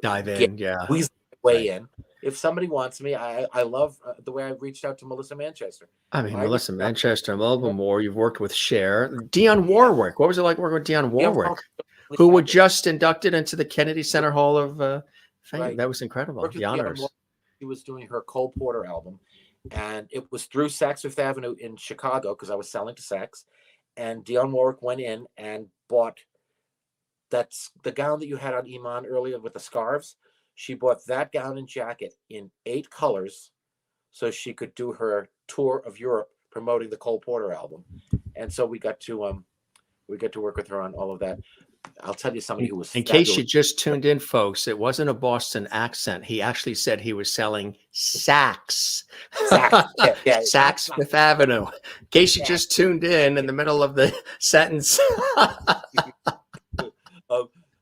S1: dive in.
S2: Squeeze my way in. If somebody wants me, I love the way I've reached out to Melissa Manchester.
S1: Melissa Manchester, Melba Moore. You've worked with Cher. Dionne Warwick. What was it like working with Dionne Warwick, who were just inducted into the Kennedy Center Hall of Fame? Right. That was incredible. The honors.
S2: She was doing her Cole Porter album, and it was through Saks Fifth Avenue in Chicago because I was selling to Saks. And Dionne Warwick went in and bought that's the gown that you had on Iman earlier with the scarves. She bought that gown and jacket in 8 colors so she could do her tour of Europe promoting the Cole Porter album. And so we got to work with her on all of that. I'll tell you somebody who was
S1: in case you just tuned in, folks, it wasn't a Boston accent. He actually said he was selling Saks. Saks Fifth Avenue. In case you just tuned in the middle of the sentence.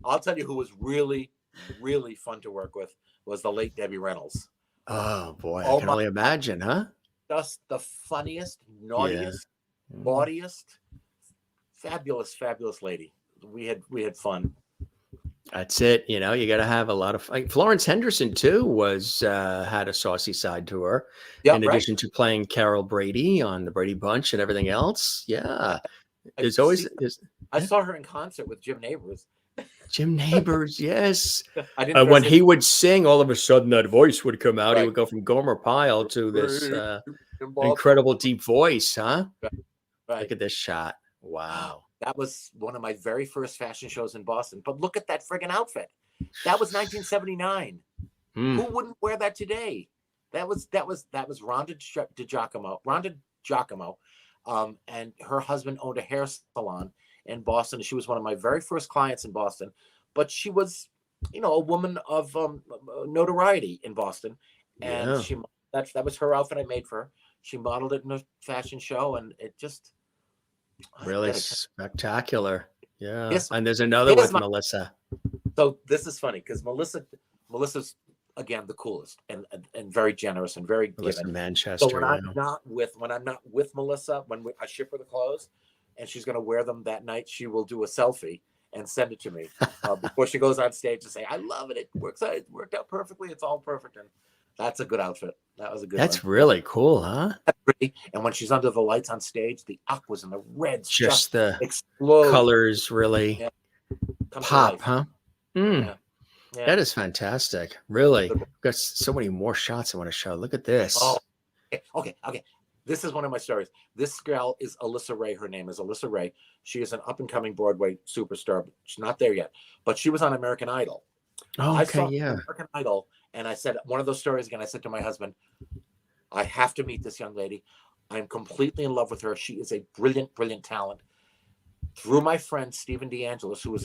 S2: I'll tell you who was really, really fun to work with was the late Debbie Reynolds.
S1: Oh boy, I can only imagine, huh?
S2: Just the funniest, naughtiest, bawdiest, fabulous lady. We had fun.
S1: That's it. You got to have a lot of fun. Florence Henderson too was had a saucy side to her. In addition to playing Carol Brady on the Brady Bunch and everything else. Yeah.
S2: I saw her in concert with Jim Nabors.
S1: Jim Nabors, yes. When he would sing, all of a sudden that voice would come out. Right. He would go from Gomer Pyle to this incredible deep voice, huh? Right. Look at this shot. Wow.
S2: That was one of my very first fashion shows in Boston. But look at that friggin' outfit. That was 1979. Who wouldn't wear that today? That was Rhonda Giacomo. And her husband owned a hair salon in Boston. She was one of my very first clients in Boston. But she was, a woman of notoriety in Boston. And that was her outfit I made for her. She modeled it in a fashion show, and it just
S1: really spectacular. Yeah. And there's another with Melissa.
S2: So this is funny because Melissa's again the coolest and very generous and very
S1: Melissa
S2: giving.
S1: Manchester.
S2: So when I'm not with Melissa, when I ship her the clothes and she's going to wear them that night, she will do a selfie and send it to me before she goes on stage to say, "I love it. It worked out perfectly. It's all perfect." And that's a good outfit. That was a good.
S1: That's really cool, huh?
S2: That's pretty. And when she's under the lights on stage, the aquas and the reds
S1: just the
S2: explode.
S1: Colors really pop, huh? Yeah. That is fantastic. Really. We've got so many more shots I want to show. Look at this.
S2: Oh, okay. This is one of my stories. This girl is Alyssa Ray. Her name is Alyssa Ray. She is an up-and-coming Broadway superstar. She's not there yet, but she was on American Idol.
S1: Oh, okay,
S2: I saw American Idol, and I said one of those stories again. I said to my husband, I have to meet this young lady. I'm completely in love with her. She is a brilliant, brilliant talent. Through my friend Stephen DeAngelis, who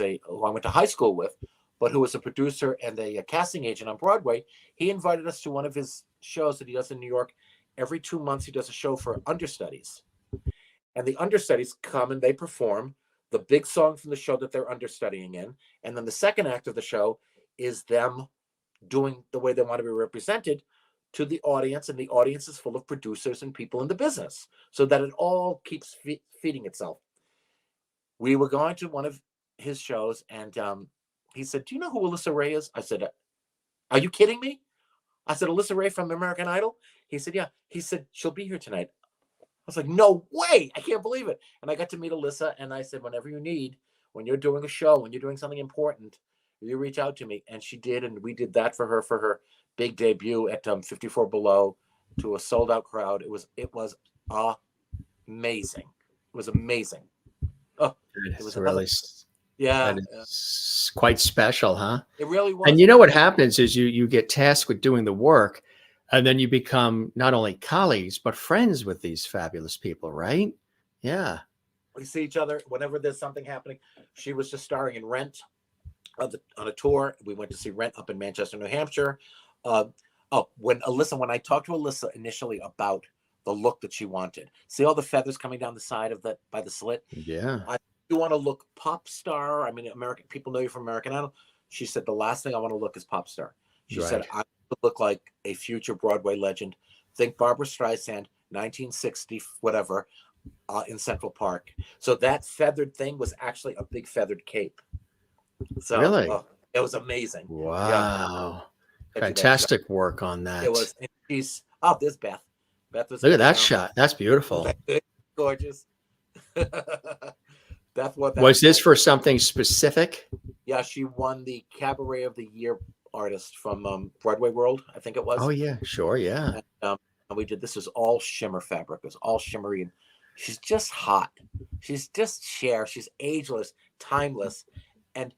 S2: I went to high school with, but who was a producer and a casting agent on Broadway, he invited us to one of his shows that he does in New York. Every 2 months, he does a show for understudies. And the understudies come and they perform the big song from the show that they're understudying in. And then the second act of the show is them doing the way they want to be represented to the audience. And the audience is full of producers and people in the business, so that it all keeps feeding itself. We were going to one of his shows, and he said, "Do you know who Alyssa Ray is?" I said, "Are you kidding me?" I said, "Alyssa Ray from American Idol?" He said, "Yeah." He said, "She'll be here tonight." I was like, "No way. I can't believe it." And I got to meet Alyssa, and I said, "Whenever you need, when you're doing a show, when you're doing something important, you reach out to me." And she did, and we did that for her big debut at 54 Below to a sold out crowd. It was amazing. It was amazing. Oh, it was
S1: really,
S2: yeah,
S1: that is quite special, huh?
S2: it really was.
S1: And you know what happens is you get tasked with doing the work, and then you become not only colleagues but friends with these fabulous people, right? Yeah.
S2: We see each other whenever there's something happening. She was just starring in Rent on a tour. We went to see Rent up in Manchester, New Hampshire. When I talked to Alyssa initially about the look that she wanted, see all the feathers coming down the side of by the slit?
S1: Yeah.
S2: You want to look pop star? I mean, American people know you from American Idol. She said, "The last thing I want to look is pop star." She said, "I want to look like a future Broadway legend. Think Barbara Streisand, 1960, whatever, in Central Park." So that feathered thing was actually a big feathered cape. So
S1: Really?
S2: it was amazing.
S1: Wow.
S2: Yeah.
S1: Fantastic work on that.
S2: It was. And there's Beth. Beth was.
S1: Look at that shot. That's beautiful.
S2: Gorgeous. Beth won that.
S1: Was this for something specific?
S2: Yeah, she won the Cabaret of the Year artist from Broadway World, I think it was.
S1: Oh yeah, sure, yeah.
S2: And we did. This was all shimmer fabric. It was all shimmery, and she's just hot. She's just Cher. She's ageless, timeless, and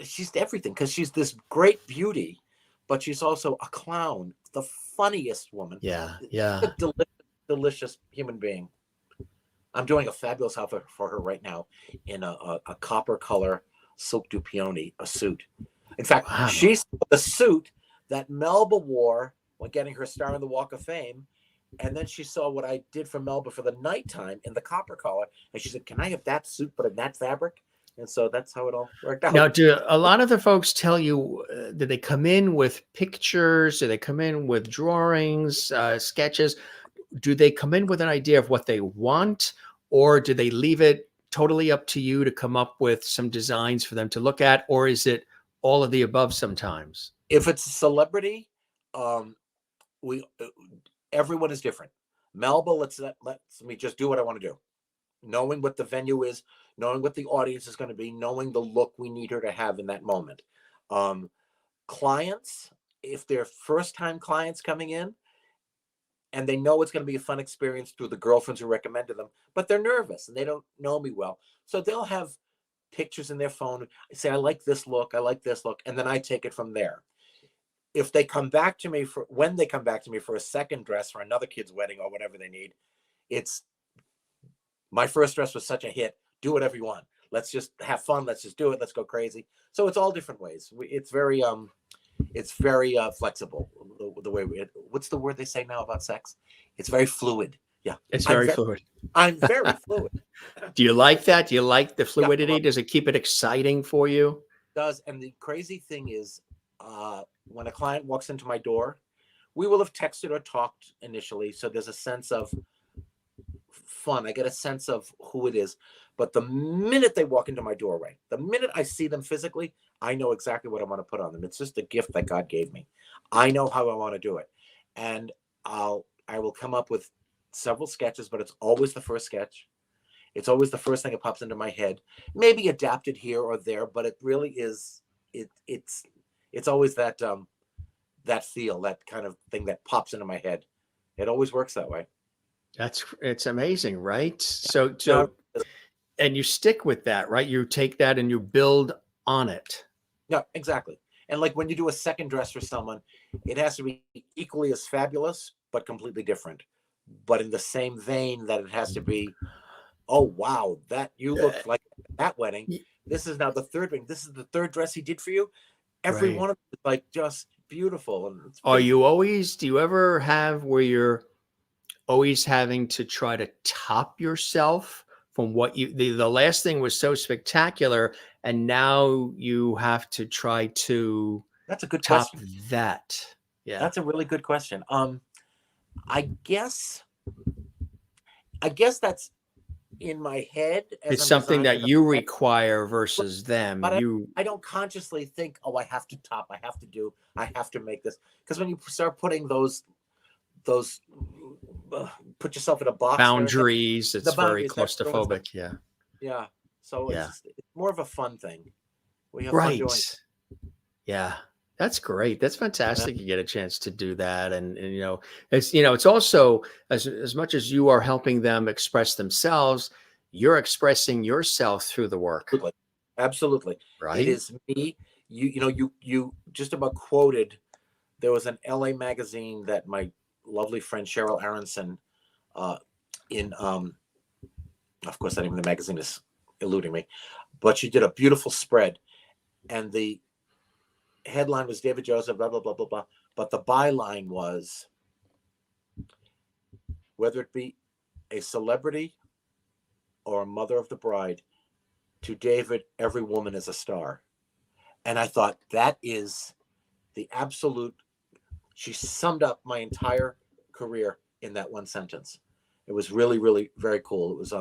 S2: she's everything, because she's this great beauty, but she's also a clown, the funniest woman.
S1: Yeah.
S2: A delicious human being. I'm doing a fabulous outfit for her right now in a copper color silk du peony, a suit. In fact, she's the suit that Melba wore when getting her star on the Walk of Fame. And then she saw what I did for Melba for the nighttime in the copper color. And she said, "Can I have that suit, but in that fabric?" And so that's how it all worked out.
S1: Now, do a lot of the folks tell you, did they come in with pictures? Do they come in with drawings, sketches? Do they come in with an idea of what they want, or do they leave it totally up to you to come up with some designs for them to look at? Or is it all of the above sometimes?
S2: If it's a celebrity, everyone is different. Melba, let me just do what I want to do. Knowing what the venue is, knowing what the audience is going to be, knowing the look we need her to have in that moment. Clients, if they're first-time clients coming in, and they know it's going to be a fun experience through the girlfriends who recommended them, but they're nervous and they don't know me well. So they'll have pictures in their phone, say, "I like this look, I like this look," and then I take it from there. If they come back to me for a second dress for another kid's wedding or whatever they need, it's, "My first dress was such a hit. Do whatever you want. Let's just have fun. Let's just do it. Let's go crazy." So it's all different ways. It's very flexible. The way what's the word they say now about sex? It's very fluid. Yeah,
S1: it's very fluid.
S2: I'm very fluid.
S1: Do you like that? Do you like the fluidity? Does it keep it exciting for you?
S2: It does. And the crazy thing is, when a client walks into my door, we will have texted or talked initially, so there's a sense of fun. I get a sense of who it is. But the minute they walk into my doorway, the minute I see them physically, I know exactly what I want to put on them. It's just a gift that God gave me. I know how I want to do it. And I will come up with several sketches, but it's always the first sketch. It's always the first thing that pops into my head, maybe adapted here or there, but it really is, it's always that feel, that kind of thing that pops into my head. It always works that way.
S1: It's amazing, right? So and you stick with that, right? You take that and you build on it.
S2: No, exactly. And like when you do a second dress for someone, it has to be equally as fabulous, but completely different. But in the same vein that it has to be, oh wow, that you look like that wedding. This is now the third ring. This is the third dress he did for you. Every
S1: Right.
S2: one of them is like just beautiful. And it's
S1: Do you ever have where you're always having to try to top yourself from what the last thing was so spectacular, and now you have to try to
S2: that's a good
S1: top
S2: question.
S1: that? Yeah.
S2: That's a really good question. I guess that's in my head as
S1: It's
S2: I'm
S1: something
S2: designing
S1: that
S2: the
S1: you
S2: wedding,
S1: require versus them.
S2: but
S1: You
S2: I don't consciously think, oh, I have to top, I have to make this. Because when you start putting those put yourself in a box and everything,
S1: boundaries,
S2: the
S1: it's very
S2: boundaries, that's the one.
S1: claustrophobic. Yeah.
S2: Yeah. So
S1: Yeah.
S2: it's more of a fun thing. We have fun doing
S1: Right. Yeah. That's great. That's
S2: it.
S1: fantastic. You get a chance to do that. And it's also as much as you are helping them express themselves, you're expressing yourself through the work,
S2: Absolutely. Absolutely. It
S1: right?
S2: is me. You just about quoted, there was an LA magazine that my lovely friend Cheryl Aronson in of course the name of the magazine is eluding me, but she did a beautiful spread, and the headline was David Josef, blah blah blah blah blah, but the byline was, whether it be a celebrity or a mother of the bride, to David every woman is a star. And I thought that is the absolute, she summed up my entire career in that one sentence. It was really, really very cool. It was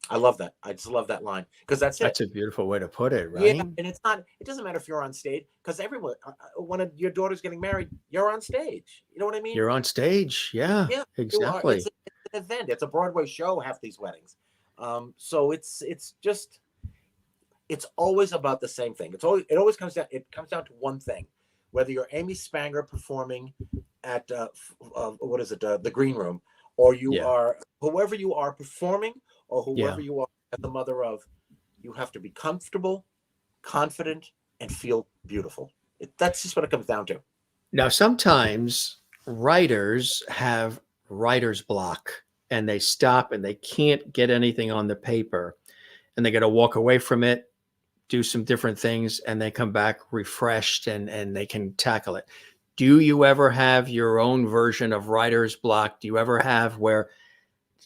S2: I love that. I just love that line, because that's it.
S1: That's a beautiful way to put it,
S2: Yeah,
S1: right?
S2: and it doesn't matter if you're on stage, because everyone, when your daughter's getting married, you're on stage. You know what I mean?
S1: You're on stage. Yeah,
S2: Yeah, you are.
S1: exactly.
S2: It's an event. It's a Broadway show. Half these weddings, so it's just, it's always about the same thing. It always comes down. It comes down to one thing. Whether you're Amy Spanger performing at what is it, the Green Room, or you
S1: Yeah.
S2: are whoever you are performing, or
S1: Yeah.
S2: whoever you are at the mother of, you have to be comfortable, confident, and feel beautiful. That's just what it comes down to.
S1: Now, sometimes writers have writer's block and they stop and they can't get anything on the paper and they got to walk away from it, do some different things, and they come back refreshed and they can tackle it. Do you ever have your own version of writer's block? Do you ever have where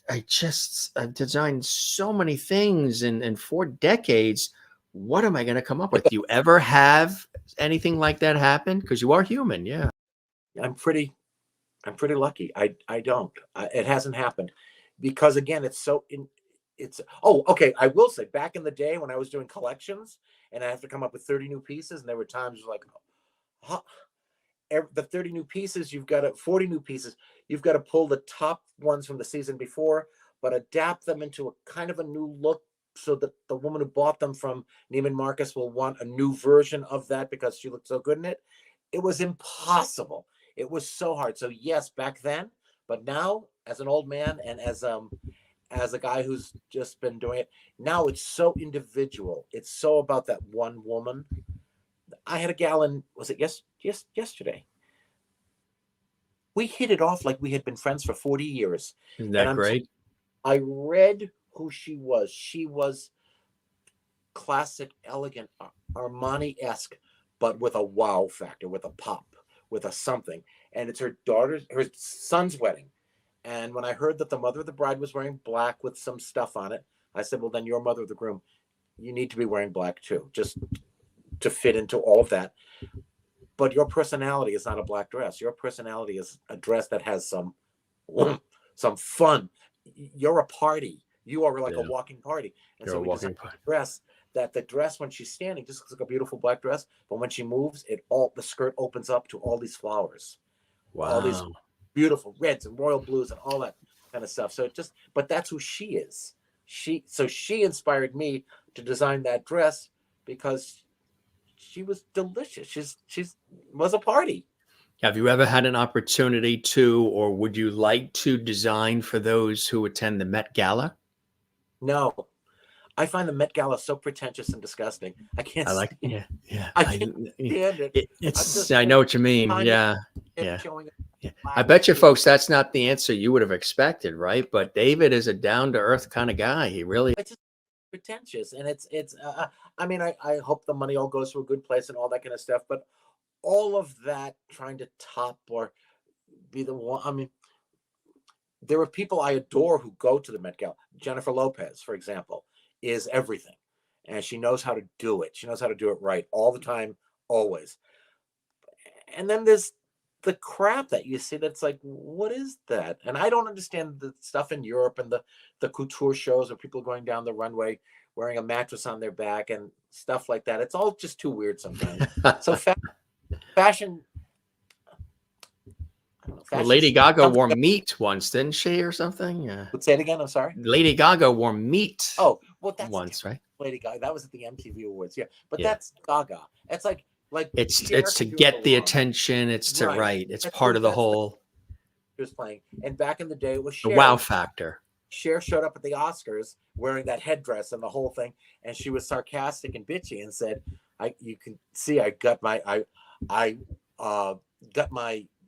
S1: I've designed so many things in 4 decades. What am I going to come up with? Do you ever have anything like that happen? Because you are human. Yeah.
S2: I'm pretty lucky. I don't. It hasn't happened, because again, it's oh, okay. I will say, back in the day when I was doing collections and I have to come up with 30 new pieces, and there were times like, huh, the 30 new pieces, 40 new pieces, you've got to pull the top ones from the season before, but adapt them into a kind of a new look, so that the woman who bought them from Neiman Marcus will want a new version of that because she looked so good in it. It was impossible. It was so hard. So yes, back then, but now, as an old man and as a guy who's just been doing it, now it's so individual. It's so about that one woman. I had a gal in, was it yesterday? We hit it off like we had been friends for 40 years.
S1: Isn't
S2: And
S1: that great?
S2: I read who she was. She was classic, elegant, Armani-esque, but with a wow factor, with a pop, with a something. And it's her son's wedding. And when I heard that the mother of the bride was wearing black with some stuff on it, I said, well, then your mother of the groom, you need to be wearing black too, just to fit into all of that. But your personality is not a black dress. Your personality is a dress that has some fun. You're a party. You are like a walking party. And
S1: You're
S2: so
S1: a
S2: we
S1: walking
S2: designed
S1: party.
S2: a dress that the dress, when she's standing, just looks like a beautiful black dress. But when she moves, the skirt opens up to all these flowers, all these
S1: Wow.
S2: beautiful reds and royal blues and all that kind of stuff. So but that's who she is. She inspired me to design that dress, because she was delicious. She's was a party.
S1: Have you ever had an opportunity to, or would you like to design for those who attend the Met Gala?
S2: No, I find the Met Gala so pretentious and disgusting. I can't.
S1: I like,
S2: stand,
S1: yeah.
S2: I can't stand it.
S1: It's, I know what you mean. Yeah.
S2: Showing
S1: Yeah. I bet you folks that's not the answer you would have expected, right? But David is a down to earth kind of guy. He really.
S2: It's just pretentious, and it's. I mean, I hope the money all goes to a good place and all that kind of stuff. But all of that trying to top or be the one. I mean, there are people I adore who go to the Met Gala. Jennifer Lopez, for example, is everything. And she knows how to do it. She knows how to do it right all the time, always. And then there's the crap that you see that's like, what is that? And I don't understand the stuff in Europe and the couture shows of people going down the runway wearing a mattress on their back and stuff like that. It's all just too weird sometimes. So fashion.
S1: Well, Lady Gaga wore meat once, didn't she, or something? Yeah.
S2: Say it again. I'm sorry.
S1: Lady Gaga wore meat.
S2: Oh, well, that's
S1: once, right?
S2: Lady Gaga. That was at the MTV Awards. Yeah, but that's Gaga. It's like
S1: it's to get the attention. It's to It's part of the whole.
S2: She was playing, and back in the day, it was Cher.
S1: The wow factor.
S2: Cher showed up at the Oscars wearing that headdress and the whole thing, and she was sarcastic and bitchy and said, you can see I got my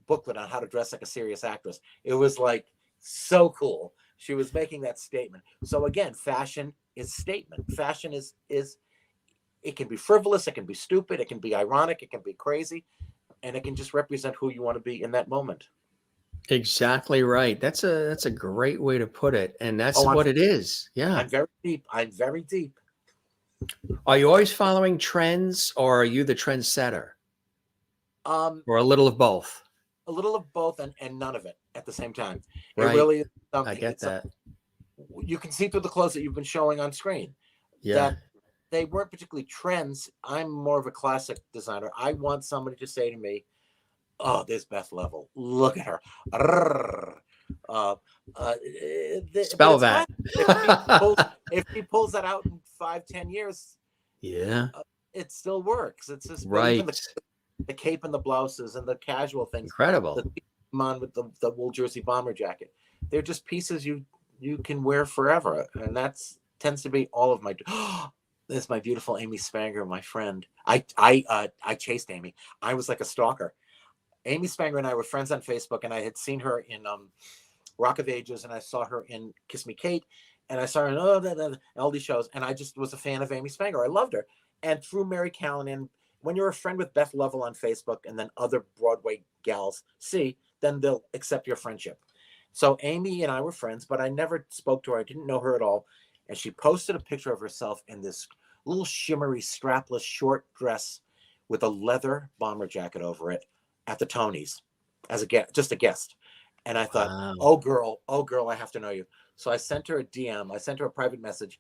S2: booklet on how to dress like a serious actress." It was like so cool. She was making that statement. So again, fashion is statement. Fashion is it can be frivolous, it can be stupid, it can be ironic, it can be crazy, and it can just represent who you want to be in that moment.
S1: Exactly right. That's a great way to put it, and that's what it is. Yeah.
S2: I'm very deep.
S1: Are you always following trends, or are you the trendsetter? Or a little of both?
S2: A little of both and none of it at the same time. It
S1: Right.
S2: really is
S1: I get that.
S2: You can see through the clothes that you've been showing on screen.
S1: Yeah.
S2: That they weren't particularly trends. I'm more of a classic designer. I want somebody to say to me, "Oh, there's Beth Leavel. Look at her."
S1: Spell that.
S2: If he pulls that out in 5-10 years, it still works. It's just
S1: right.
S2: The cape and the blouses and the casual things.
S1: Incredible.
S2: The on with the wool jersey bomber jacket. They're just pieces you can wear forever, and that's tends to be all of my. There's my beautiful Amy Spanger, my friend. I chased Amy. I was like a stalker. Amy Spanger and I were friends on Facebook, and I had seen her in Rock of Ages, and I saw her in Kiss Me Kate, and I saw her in all these shows, and I just was a fan of Amy Spanger. I loved her. And through Mary Callanan, when you're a friend with Beth Leavel on Facebook and then other Broadway gals then they'll accept your friendship. So Amy and I were friends, but I never spoke to her. I didn't know her at all. And she posted a picture of herself in this little shimmery strapless short dress with a leather bomber jacket over it at the Tonys as just a guest. And I thought, wow. oh girl, I have to know you. So I sent her a DM. I sent her a private message,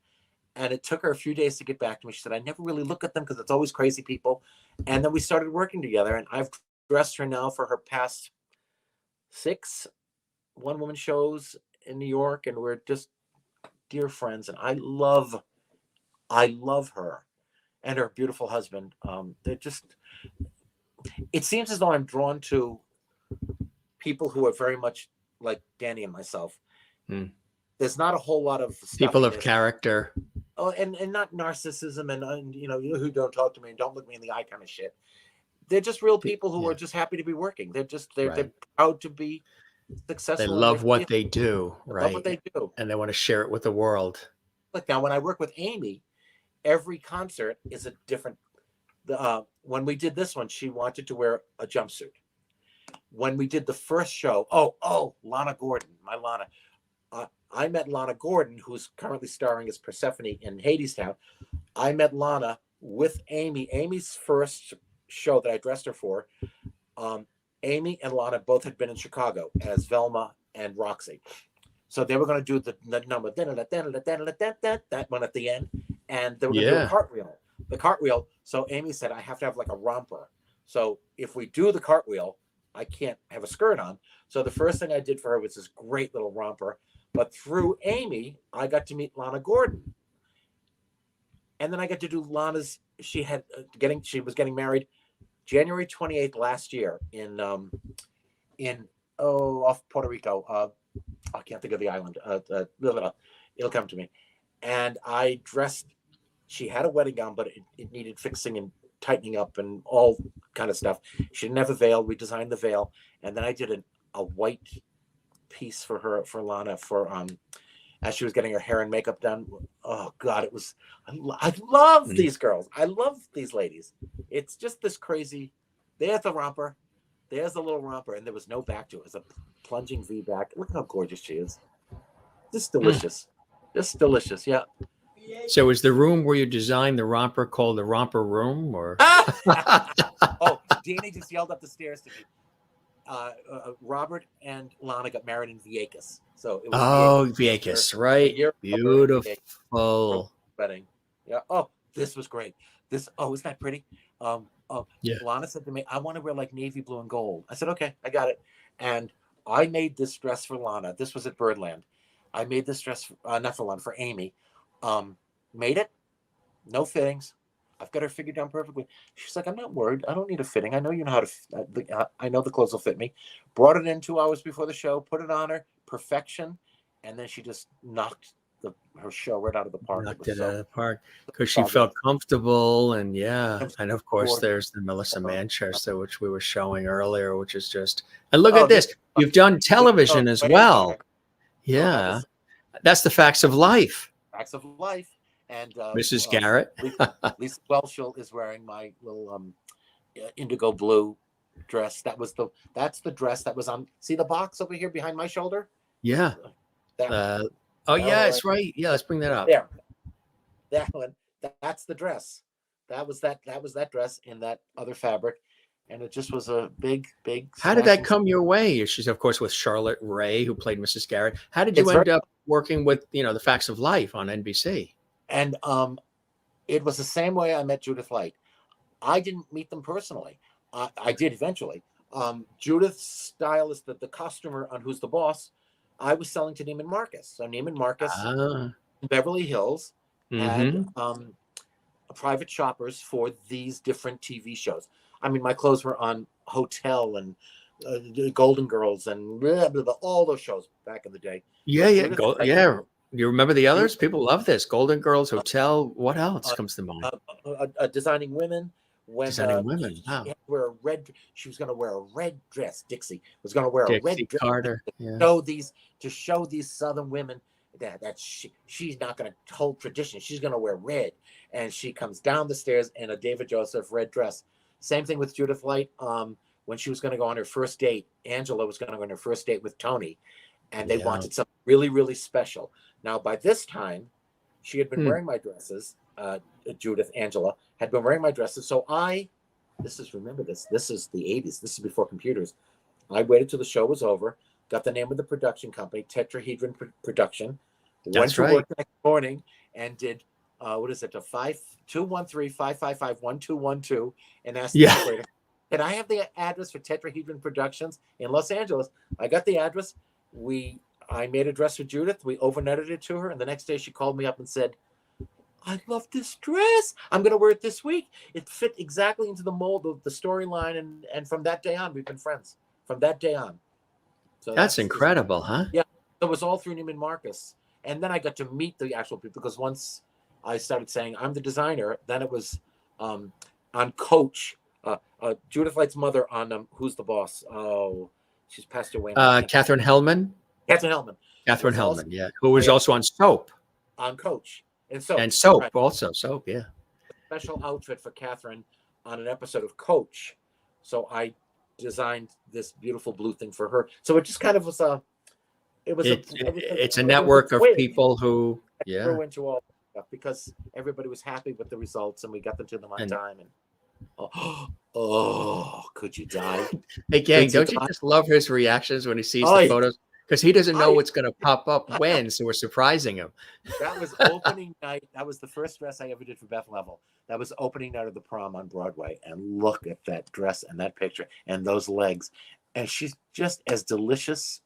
S2: and it took her a few days to get back to me. She said, "I never really look at them because it's always crazy people." And then we started working together, and I've dressed her now for her past 6 one-woman shows in New York, and we're just dear friends. And I love her and her beautiful husband. It seems as though I'm drawn to people who are very much like Danny and myself. There's not a whole lot of
S1: people of character.
S2: Oh, and not narcissism and you who don't talk to me and don't look me in the eye kind of shit. They're just real people who are just happy to be working. They're proud to be successful.
S1: They love what they do, right?
S2: Love what they do,
S1: and they want to share it with the world.
S2: Like now, when I work with Amy, every concert is a different. When we did this one, she wanted to wear a jumpsuit. When we did the first show, Lana Gordon, my Lana. I met Lana Gordon, who's currently starring as Persephone in Hadestown. I met Lana with Amy. Amy's first show that I dressed her for. Amy and Lana both had been in Chicago as Velma and Roxy. So they were going to do the number, that one at the end. And they were going to do a cartwheel. The cartwheel. So Amy said, I have to have like a romper. So if we do the cartwheel, I can't have a skirt on. So the first thing I did for her was this great little romper. But through Amy, I got to meet Lana Gordon. And then I got to do Lana's, she was getting married January 28th last year off Puerto Rico. I can't think of the island. It'll come to me. and I dressed. She had a wedding gown, but it needed fixing and tightening up and all kind of stuff. She didn't have a veil. We designed the veil, and then I did a white piece for her, for Lana, for as she was getting her hair and makeup done. Oh God, it was. I love these girls. I love these ladies. It's just this crazy. There's the romper. There's the little romper, and there was no back to it. It was a plunging V back. Look how gorgeous she is. Just delicious. Just delicious. Yeah.
S1: So is the room where you designed the romper called the romper room, or?
S2: Oh, Danny just yelled up the stairs to me. Robert and Lana got married in Vieques. So it was
S1: Vieques, right? Beautiful
S2: wedding. Yeah. Oh, this was great. Isn't that pretty?
S1: Yeah.
S2: Lana said to me, I want to wear like navy blue and gold. I said, okay, I got it. And I made this dress for Lana. This was at Birdland. I made this dress, not for Lana, for Amy. Made it, no fittings. I've got her figured down perfectly. She's like, I'm not worried. I don't need a fitting. I know you know how to. I know the clothes will fit me. Brought it in 2 hours before the show. Put it on her, perfection, and then she just knocked her show right out of the park.
S1: Knocked it out of the park because she felt comfortable, and and of course there's the Melissa Manchester, which we were showing earlier, which is just. And look at this. You've done television as well. Yeah, that's the Facts of Life.
S2: Facts of Life. And
S1: Mrs. Garrett.
S2: Lisa Welshel is wearing my little indigo blue dress. That's the dress that was on. See the box over here behind my shoulder?
S1: Yeah. It's right. Yeah, let's bring that up.
S2: There. That one. That's the dress. That was that dress in that other fabric. And it just was a big.
S1: How did that come your way? She's of course with Charlotte Ray, who played Mrs. Garrett. How did you end up working with the Facts of Life on NBC?
S2: And it was the same way I met Judith Light. I didn't meet them personally. I did eventually. Judith's stylist, the costumer on Who's the Boss, I was selling to Neiman Marcus. So Neiman Marcus, Beverly Hills, had private shoppers for these different TV shows. I mean, my clothes were on Hotel and Golden Girls and blah, blah, blah, all those shows back in the day. You remember the others? People love this. Golden Girls, Hotel. What else comes to mind? Designing Women. Designing Women. Wow. She was going to wear a red dress. Dixie was going to wear a red dress. Carter. To show these Southern women that she's not going to hold tradition. She's going to wear red. And she comes down the stairs in a David Josef red dress. Same thing with Judith Light. When she was going to go on her first date, Angela was going to go on her first date with Tony. And they wanted something really, really special. Now, by this time, she had been wearing my dresses. Angela had been wearing my dresses. So remember this. This is the 80s. This is before computers. I waited till the show was over, got the name of the production company, Tetrahedron Production. Went to work the next morning and did, a 213-555-1212 and asked the operator, can I have the address for Tetrahedron Productions in Los Angeles? I got the address. I made a dress for Judith. We overnetted it to her. And the next day she called me up and said, I love this dress. I'm going to wear it this week. It fit exactly into the mold of the storyline. And from that day on, we've been friends. From that day on. So that's incredible, huh? Yeah. It was all through Neiman Marcus. And then I got to meet the actual people because once I started saying I'm the designer, then it was on Coach. Judith Light's mother on Who's the Boss? Oh, she's passed away. Catherine Hellman. Catherine Hellman, who was also on Soap. On Coach. And Soap, also. Soap, yeah. Special outfit for Catherine on an episode of Coach. So I designed this beautiful blue thing for her. So it just kind of was it's a network of people who grew into all stuff because everybody was happy with the results and we got them to them on time. And could you die? Hey, gang, don't you just love his reactions when he sees the photos? Because he doesn't know what's going to pop up when, so we're surprising him. That was opening night. That was the first dress I ever did for Beth Leavel. That was opening night of the prom on Broadway. And look at that dress and that picture and those legs. And she's just as delicious.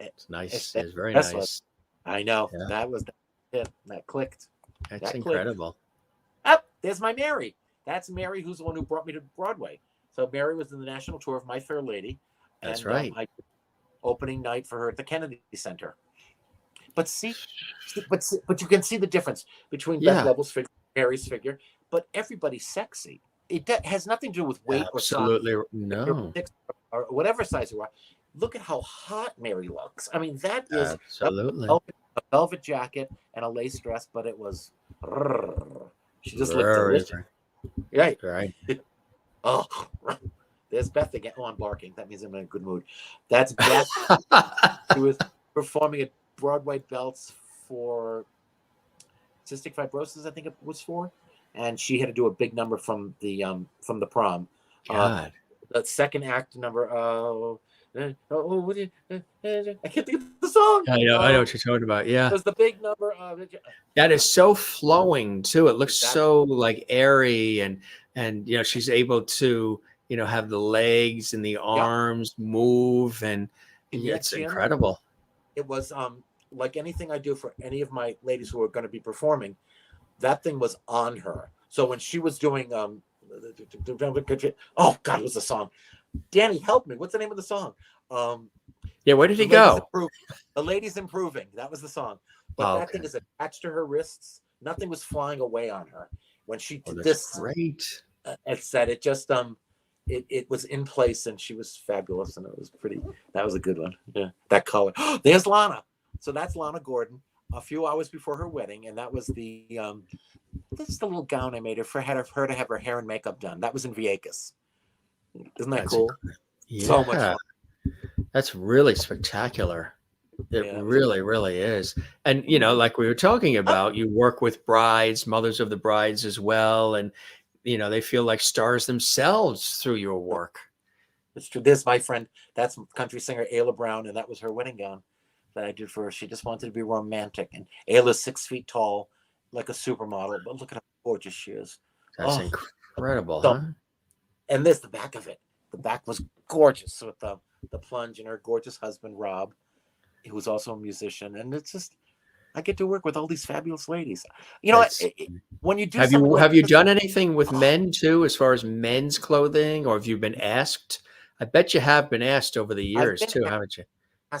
S2: It's nice. It's very nice. I know. Yeah. That was it. That clicked. That's incredible. Oh, there's my Mary. That's Mary, who's the one who brought me to Broadway. So Mary was in the national tour of My Fair Lady. That's right. Opening night for her at the Kennedy Center. But but you can see the difference between Beth
S1: Yeah,
S2: Level's figure, Harry's figure. But everybody's sexy. It has nothing to do with weight or size
S1: absolutely. No,
S2: or whatever size you are. Look at how hot Mary looks. I mean, that is
S1: absolutely.
S2: a velvet jacket and a lace dress, but it was. She just looked
S1: Very,
S2: delicious. Right.
S1: right.
S2: Oh, there's Beth again. Oh, I'm barking. That means I'm in a good mood. That's Beth. She was performing at Broadway belts for cystic fibrosis, I think it was for, and she had to do a big number from the prom.
S1: God.
S2: The second act number. I can't think of the song.
S1: I know what you're talking about.
S2: It
S1: Yeah.
S2: was the big number.
S1: That is so flowing too. It looks
S2: Exactly.
S1: so like airy and she's able to, have the legs and the arms move and
S2: yet,
S1: it's
S2: Jim,
S1: incredible.
S2: it was like anything I do for any of my ladies who are going to be performing, that thing was on her. So when she was doing oh God, it was the song. Danny, help me. What's the name of the song?
S1: Yeah, where did he go?
S2: The Lady's Improving. That was the song. But that thing is attached to her wrists. Nothing was flying away on her when she did this.
S1: Great.
S2: It said it just it was in place and she was fabulous and it was pretty. That was a good one. Yeah, that color. There's Lana. So that's Lana Gordon. A few hours before her wedding, and that was the this is the little gown I made her for her to have her hair and makeup done. That was in Vieques. Isn't that cool?
S1: Yeah.
S2: So much fun.
S1: That's really spectacular. It really, really is. And, like we were talking about, you work with brides, mothers of the brides as well. And, they feel like stars themselves through your work.
S2: It's true. This, my friend, that's country singer Ayla Brown, and that was her wedding gown that I did for her. She just wanted to be romantic. And Ayla's 6 feet tall, like a supermodel. But look at how gorgeous she is.
S1: That's incredible, huh?
S2: And this, the back of it. The back was gorgeous with the plunge and her gorgeous husband, Rob, who was also a musician. And it's just, I get to work with all these fabulous ladies. When you do
S1: have you done anything with men too, as far as men's clothing, or have you been asked? I bet you have been asked over the years too, haven't you?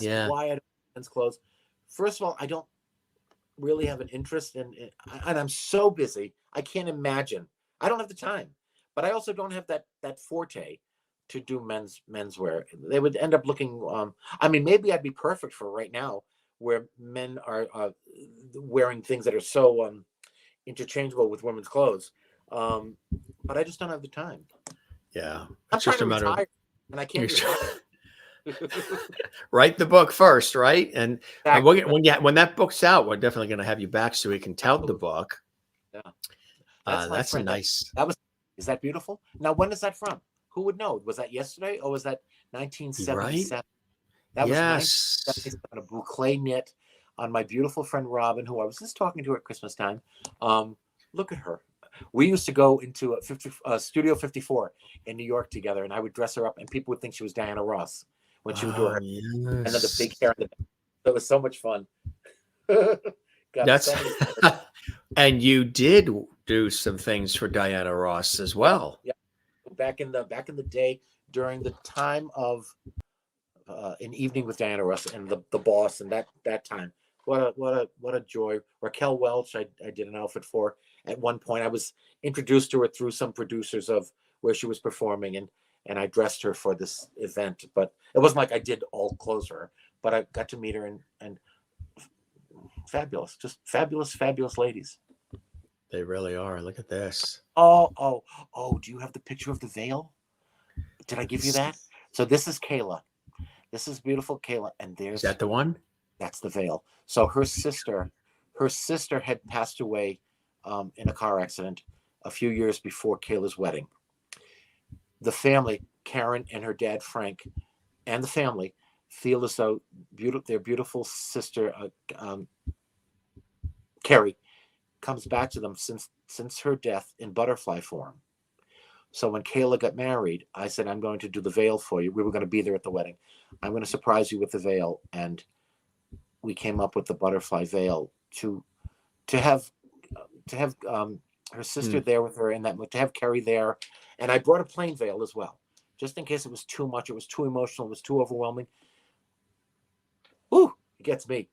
S2: Yeah. Why I do men's clothes. First of all, I don't really have an interest in it, and I'm so busy. I can't imagine. I don't have the time, but I also don't have that forte to do menswear. They would end up looking. I mean, maybe I'd be perfect for right now, where men are wearing things that are so interchangeable with women's clothes. But I just don't have the time.
S1: Yeah,
S2: I'm just a matter of, and I can't.
S1: Write the book first, right? And when that book's out, we're definitely going to have you back so we can tout the book.
S2: Yeah,
S1: that's nice.
S2: Is that beautiful? Now, when is that from? Who would know? Was that yesterday or was that 1977? Right? That was 1977, a boucle knit on my beautiful friend Robin, who I was just talking to at Christmas time. Look at her. We used to go into Studio 54 in New York together, and I would dress her up, and people would think she was Diana Ross when she would do her, and then the big hair. That was so much fun.
S1: And you did do some things for Diana Ross as well.
S2: Yeah, back in the day, during the time of An Evening with Diana Ross and the Boss, and that time. What a joy. Raquel Welch, I did an outfit for. At one point, I was introduced to her through some producers of where she was performing, and I dressed her for this event. But it wasn't like I did all clothes for her, but I got to meet her and fabulous, just fabulous ladies.
S1: They really are. Look at this.
S2: Oh! Do you have the picture of the veil? Did I give you that? So this is Kayla. This is beautiful Kayla, and there's.
S1: Is that the one?
S2: That's the veil. So her sister had passed away in a car accident a few years before Kayla's wedding. The family, Karen and her dad Frank, and the family feel as though their beautiful sister Carrie comes back to them since her death in butterfly form. So when Kayla got married, I said, I'm going to do the veil for you. We were going to be there at the wedding. I'm going to surprise you with the veil. And we came up with the butterfly veil to have her sister there with her, and to have Carrie there. And I brought a plain veil as well, just in case it was too much. It was too emotional. It was too overwhelming. Ooh, it gets me.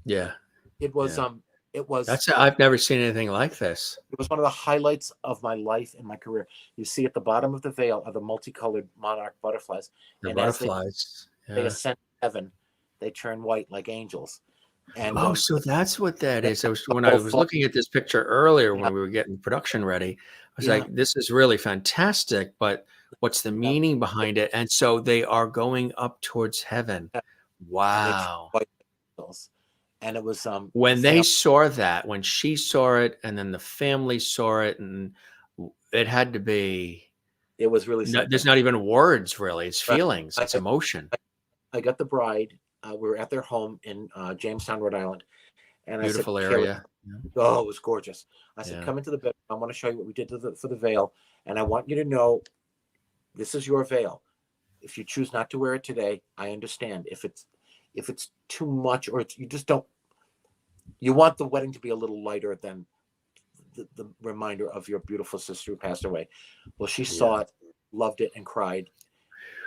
S1: Yeah,
S2: It was
S1: Yeah.
S2: it was
S1: That's I've never seen anything like this.
S2: it was one of the highlights of my life and my career. You see at the bottom of the veil are the multicolored monarch butterflies,
S1: The
S2: and as
S1: butterflies.
S2: they
S1: Yeah.
S2: ascend to heaven, they turn white like angels. And
S1: Oh, so that's what that
S2: the
S1: is. I was when I
S2: whole
S1: was
S2: flight,
S1: looking at this picture earlier
S2: yeah,
S1: when we were getting production ready, I was
S2: yeah,
S1: like, this is really fantastic, but what's the
S2: yeah,
S1: meaning behind it? And so they are going up towards heaven.
S2: yeah. And they turn
S1: Wow.
S2: white like angels. And it was the
S1: When they
S2: family.
S1: saw that, when she saw it, and then the family saw it, and it had to be
S2: It was really
S1: no, there's
S2: something.
S1: not even words really. It's
S2: Right.
S1: feelings,
S2: I,
S1: it's emotion.
S2: I got the bride. We were at their home in Jamestown, Rhode Island, and I said,
S1: Beautiful
S2: Carrie,
S1: area. Yeah.
S2: oh, it was gorgeous. I said,
S1: Yeah.
S2: come into the bedroom. I want to show you what we did for the veil, and I want you to know this is your veil. If you choose not to wear it today, I understand. If it's too much or you just don't, you want the wedding to be a little lighter than the reminder of your beautiful sister who passed away. Well, she
S1: Yeah.
S2: saw it, loved it, and cried.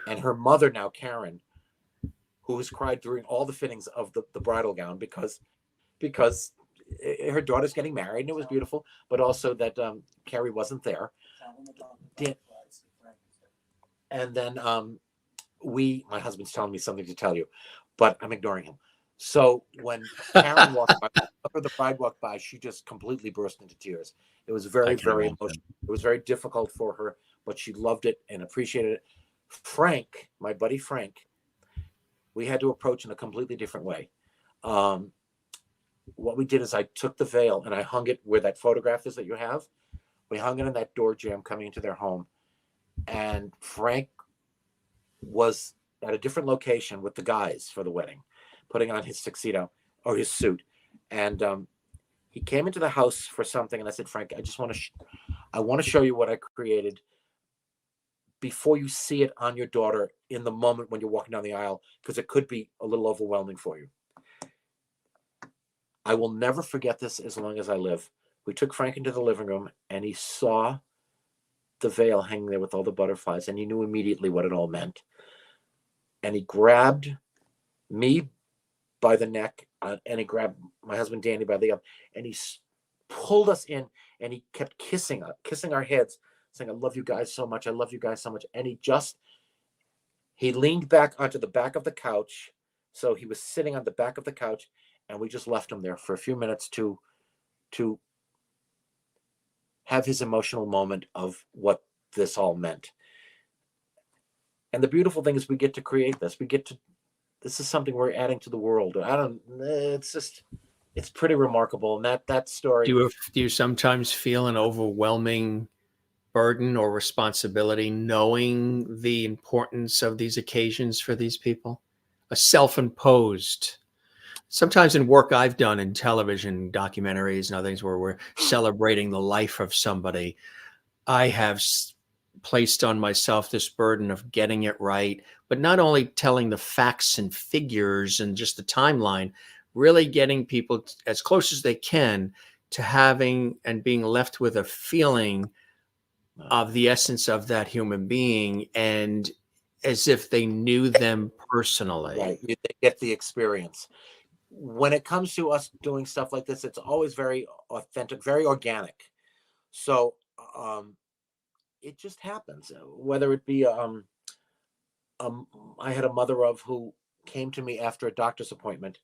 S2: And her mother now, Karen, who has cried during all the fittings of the bridal gown because her daughter's getting married and it was beautiful, but also that Carrie wasn't there. And then my husband's telling me something to tell you, but I'm ignoring him. So when Karen walked by, or the bride walked by, she just completely burst into tears. It was
S1: I
S2: very,
S1: can
S2: very
S1: imagine.
S2: emotional. It was very difficult for her, but she loved it and appreciated it. Frank, my buddy Frank, we had to approach in a completely different way. Um, what we did is I took the veil and I hung it where that photograph is that you have. We hung it in that door jamb coming into their home. And Frank was at a different location with the guys for the wedding, putting on his tuxedo or his suit. And he came into the house for something. And I said, Frank, I just want to, I want to show you what I created before you see it on your daughter in the moment when you're walking down the aisle, because it could be a little overwhelming for you. I will never forget this as long as I live. We took Frank into the living room and he saw the veil hanging there with all the butterflies, and he knew immediately what it all meant. And he grabbed me by the neck, and he grabbed my husband Danny by the arm, and he pulled us in, and he kept kissing our heads, saying, "I love you guys so much. I love you guys so much." And he leaned back onto the back of the couch, so he was sitting on the back of the couch, and we just left him there for a few minutes to have his emotional moment of what this all meant. And the beautiful thing is we get to create this. This is something we're adding to the world. It's pretty remarkable. And that story.
S1: Do you sometimes feel an overwhelming burden or responsibility knowing the importance of these occasions for these people? A self-imposed. Sometimes in work I've done in television, documentaries, and other things where we're celebrating the life of somebody, I have placed on myself this burden of getting it right, but not only telling the facts and figures and just the timeline, really getting people as close as they can to having and being left with a feeling of the essence of that human being and as if they knew them personally.
S2: Right, they get the experience. When it comes to us doing stuff like this, it's always very authentic, very organic. So it just happens. Whether it be I had a mother of who came to me after a doctor's appointment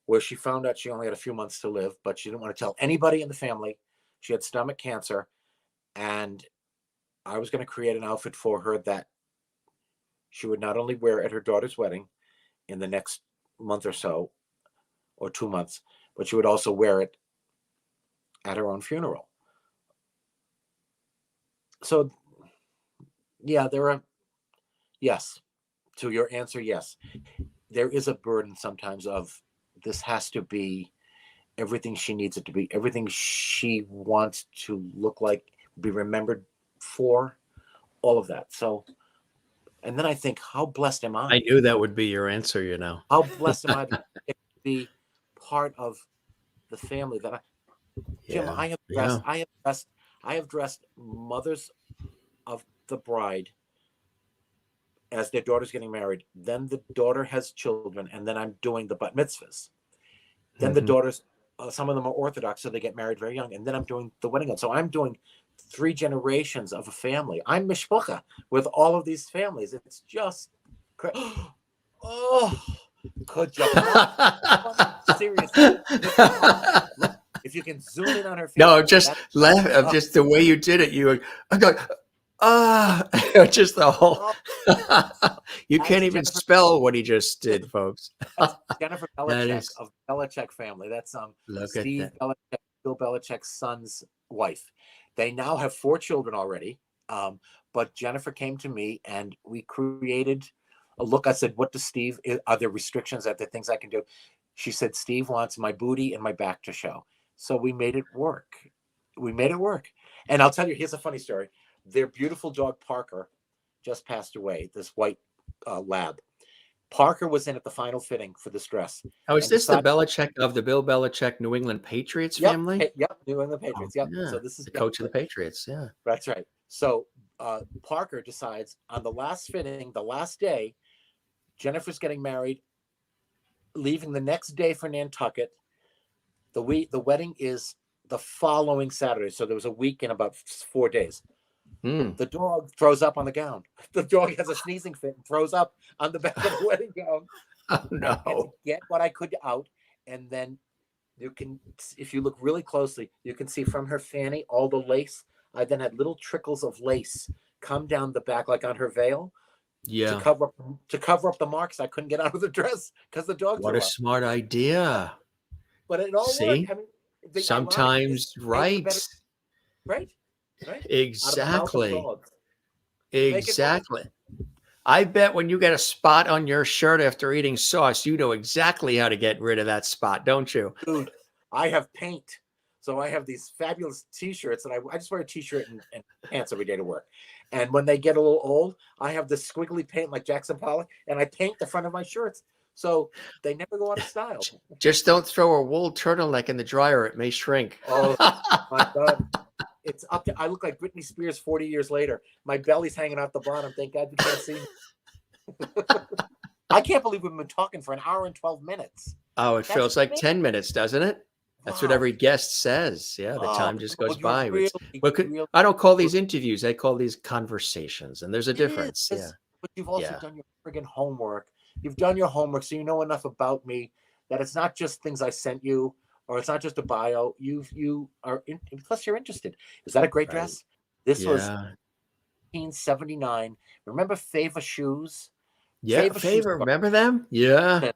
S2: where she found out she only had a few months to live, but she didn't want to tell anybody in the family. She had stomach cancer, and I was going to create an outfit for her that she would not only wear at her daughter's wedding in the next month or so, or 2 months, but she would also wear it at her own funeral. So, yeah, yes, to your answer, yes. There is a burden sometimes of this has to be everything she needs it to be, everything she wants to look like, be remembered for, all of that. So, and then I think, how blessed am
S1: I
S2: I?
S1: knew that would be your answer, you know.
S2: How blessed am I to be part of the family that Jim,
S1: Yeah. Yeah.
S2: I have dressed mothers of the bride as their daughter's getting married. Then the daughter has children, and then I'm doing the bat mitzvahs. Then the daughters, some of them are Orthodox, so they get married very young. And then I'm doing the wedding. So I'm doing 3 generations of a family. I'm mishpucha with all of these families. It's just oh, could you? Seriously, look, if you can zoom in on her face.
S1: No, just laugh. Just the way you did it. I'm going, just the whole. You can't even spell what he just did, folks.
S2: Jennifer Belichick of Belichick family. That's Steve Belichick, Bill Belichick's son's wife. They now have 4 children already. But Jennifer came to me and we created a look. I said, "What does Steve? Are there restrictions? Are there things I can do?" She said, "Steve wants my booty and my back to show." So we made it work. And I'll tell you, here's a funny story. Their beautiful dog Parker just passed away. This white lab. Parker was in at the final fitting for this dress.
S1: Oh, is this the Belichick of the Bill Belichick New England Patriots family?
S2: Yep, New England Patriots. Yep.
S1: Yeah.
S2: So this is
S1: the coach of the Patriots. Yeah,
S2: that's right. So Parker decides on the last fitting, the last day, Jennifer's getting married, leaving the next day for Nantucket. The wedding is the following Saturday. So there was a week in about 4 days. The dog throws up on the gown. The dog has a sneezing fit and throws up on the back of the wedding gown.
S1: Oh, no.
S2: I had to get what I could out. And then you can, if you look really closely, you can see from her fanny, all the lace. I then had little trickles of lace come down the back, like on her veil.
S1: Yeah.
S2: To cover up the marks I couldn't get out of the dress because the dog
S1: What
S2: threw
S1: a
S2: up.
S1: smart idea.
S2: But it all worked. I mean,
S1: sometimes, right.
S2: Right.
S1: Exactly. I bet when you get a spot on your shirt after eating sauce, you know exactly how to get rid of that spot, don't you?
S2: Dude, I have paint. So I have these fabulous T-shirts, and I just wear a T-shirt and pants every day to work. And when they get a little old, I have this squiggly paint like Jackson Pollock, and I paint the front of my shirts. So they never go out of style.
S1: Just don't throw a wool turtleneck in the dryer. It may shrink.
S2: Oh, my God. It's up to, I look like Britney Spears 40 years later. My belly's hanging out the bottom. Thank God you can't see me. I can't believe we've been talking for an hour and 12 minutes.
S1: Oh, it feels like 10 minutes, doesn't it? That's what every guest says. Yeah, the time just goes by. I don't call these interviews. I call these conversations. And there's a difference. Yeah.
S2: But you've also done your friggin' homework. You've done your homework, so you know enough about me that it's not just things I sent you, or it's not just a bio. You are plus you're interested. Is that a great dress? This was 1979. Remember Fava shoes?
S1: Yeah, Fava. Remember them? Yeah.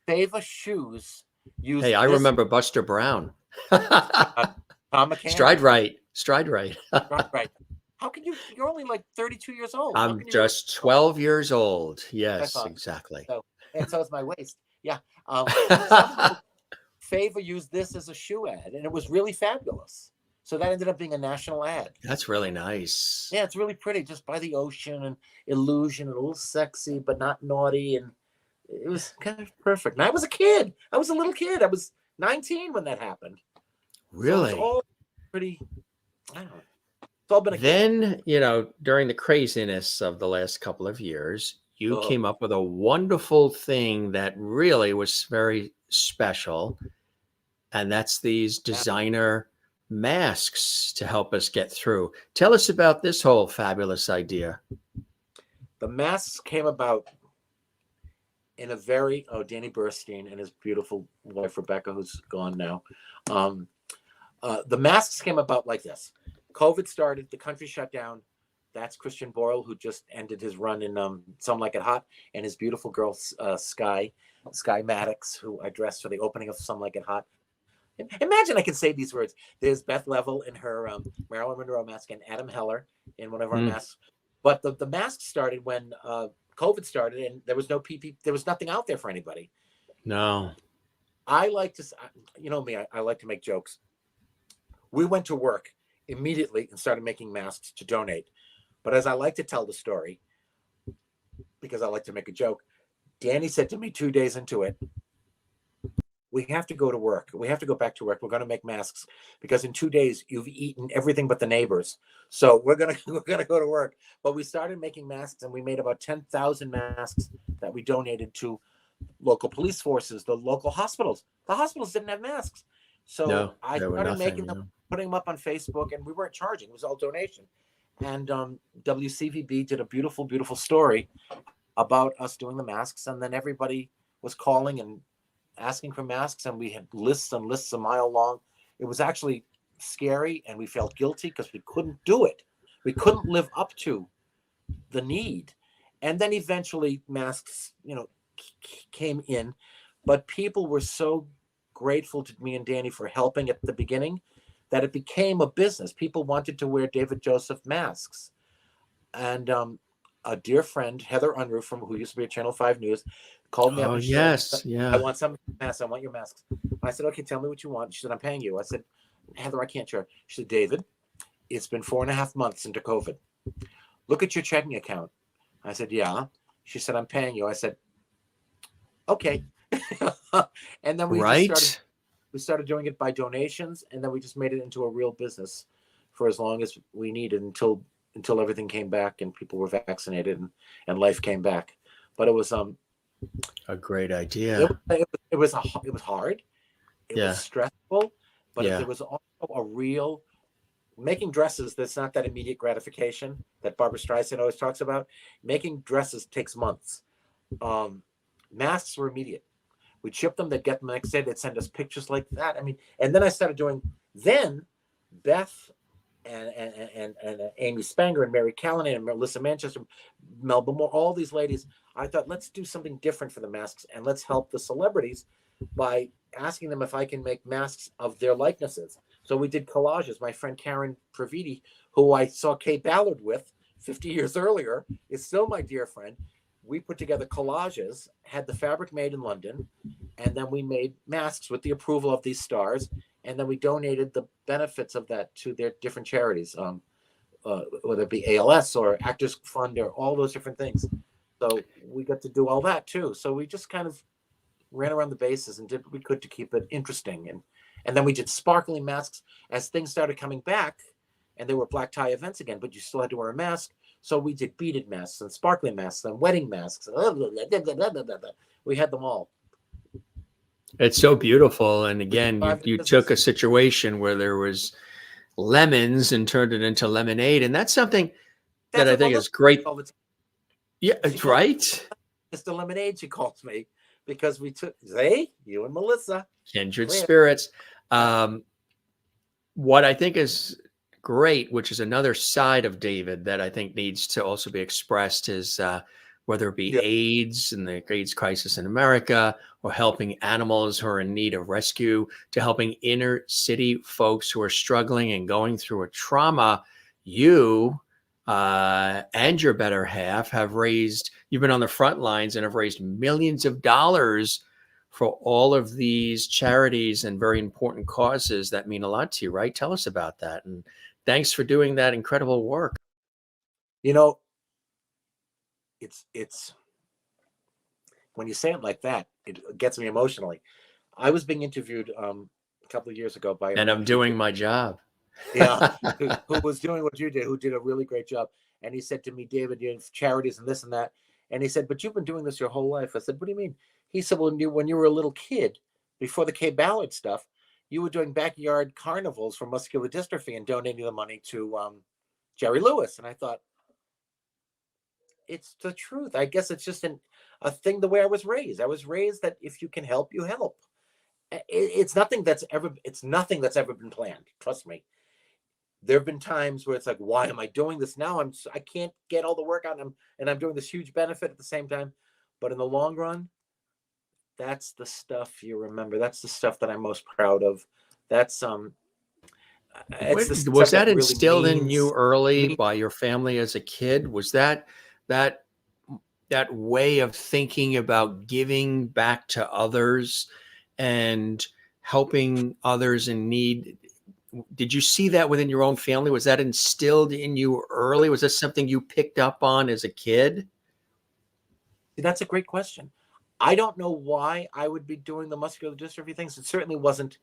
S2: Fava shoes.
S1: Hey, I remember Buster Brown.
S2: Tom McCann.
S1: Stride right.
S2: Right. How can you? You're only like 32 years old.
S1: I'm just 12 years old. Yes, exactly.
S2: And so is my waist. Yeah. Fava used this as a shoe ad, and it was really fabulous. So that ended up being a national ad.
S1: That's really nice.
S2: Yeah, it's really pretty, just by the ocean and illusion, and a little sexy, but not naughty. And it was kind of perfect. And I was a kid. I was a little kid. I was 19 when that happened.
S1: Really?
S2: So it was all pretty, I don't know. It's all been a
S1: then, during the craziness of the last couple of years, you came up with a wonderful thing that really was very special. And that's these designer masks to help us get through. Tell us about this whole fabulous idea.
S2: The masks came about in a very, Danny Burstein and his beautiful wife, Rebecca, who's gone now. The masks came about like this. COVID started, the country shut down. That's Christian Boyle, who just ended his run in Some Like It Hot, and his beautiful girl, Sky Maddox, who I dressed for the opening of Some Like It Hot. Imagine I can say these words. There's Beth Leavel in her Marilyn Monroe mask, and Adam Heller in one of our masks. But the mask started when COVID started, and there was no PP. There was nothing out there for anybody.
S1: No.
S2: I like to, me, I like to make jokes. We went to work immediately and started making masks to donate. But as I like to tell the story, because I like to make a joke, Danny said to me 2 days into it, we have to go to work. We have to go back to work. We're going to make masks because in 2 days you've eaten everything but the neighbors. So we're going to go to work. But we started making masks, and we made about 10,000 masks that we donated to local police forces, the local hospitals. The hospitals didn't have masks. So
S1: No,
S2: I
S1: there were
S2: started
S1: nothing.
S2: making them, putting them up on Facebook, and we weren't charging. It was all donation. And WCVB did a beautiful, beautiful story about us doing the masks. And then everybody was calling and asking for masks. And we had lists and lists a mile long. It was actually scary. And we felt guilty because we couldn't do it. We couldn't live up to the need. And then eventually masks, came in. But people were so grateful to me and Danny for helping at the beginning that it became a business. People wanted to wear David Josef masks. And a dear friend, Heather Unruh, who used to be at Channel 5 News, called me up
S1: Oh,
S2: and she said,
S1: yes.
S2: I
S1: Yeah.
S2: want some masks. I want your masks. I said, okay, tell me what you want. She said, I'm paying you. I said, Heather, I can't charge. She said, David, it's been 4.5 months into COVID. Look at your checking account. I said, yeah. She said, I'm paying you. I said, okay. And then we started doing it by donations, and then we just made it into a real business for as long as we needed until everything came back and people were vaccinated and life came back. But it was
S1: a great idea.
S2: It was hard. It was stressful, but there was also a real making dresses. That's not that immediate gratification that Barbara Streisand always talks about. Making dresses takes months. Masks were immediate. We'd ship them, they'd get them the next day, they'd send us pictures like that. I mean, and then I started doing, then Beth and Amy Spanger and Mary Callanan and Melissa Manchester, Melba Moore, all these ladies, I thought, let's do something different for the masks and let's help the celebrities by asking them if I can make masks of their likenesses. So we did collages. My friend Karen Praviti, who I saw Kay Ballard with 50 years earlier, is still my dear friend. We put together collages, had the fabric made in London, and then we made masks with the approval of these stars, and then we donated the benefits of that to their different charities, whether it be ALS or Actors Fund or all those different things. So we got to do all that too. So we just kind of ran around the bases and did what we could to keep it interesting. And then we did sparkly masks as things started coming back, and there were black tie events again, but you still had to wear a mask. So we did beaded masks and sparkly masks and wedding masks. We had them all.
S1: It's so beautiful. And again, you took a situation where there was lemons and turned it into lemonade. And that's something that I think is great. Yeah, it's right.
S2: It's the lemonade, she calls me, because we took, you and Melissa.
S1: Kindred spirits. What I think is great, which is another side of David that I think needs to also be expressed, is whether it be AIDS and the AIDS crisis in America, or helping animals who are in need of rescue, to helping inner city folks who are struggling and going through a trauma. You and your better half have raised, you've been on the front lines and have raised millions of dollars for all of these charities and very important causes that mean a lot to you, right? Tell us about that. And thanks for doing that incredible work.
S2: It's when you say it like that, it gets me emotionally. I was being interviewed a couple of years ago by,
S1: and I'm doing my job.
S2: Yeah, who was doing what you did, who did a really great job. And he said to me, David, you have charities and this and that. And he said, but you've been doing this your whole life. I said, what do you mean? He said, well, when you were a little kid, before the Kay Ballard stuff, you were doing backyard carnivals for muscular dystrophy and donating the money to Jerry Lewis. And I thought, it's the truth. I guess it's just a thing the way I was raised. I was raised that if you can help, you help. It's nothing that's ever been planned. Trust me. There have been times where it's like, why am I doing this now? I can't get all the work out, and I'm doing this huge benefit at the same time. But in the long run, that's the stuff you remember. That's the stuff that I'm most proud of. That's
S1: was that instilled in you early by your family as a kid? Was that way of thinking about giving back to others and helping others in need? Did you see that within your own family? Was that instilled in you early? Was that something you picked up on as a kid?
S2: That's a great question. I don't know why I would be doing the muscular dystrophy things. It certainly wasn't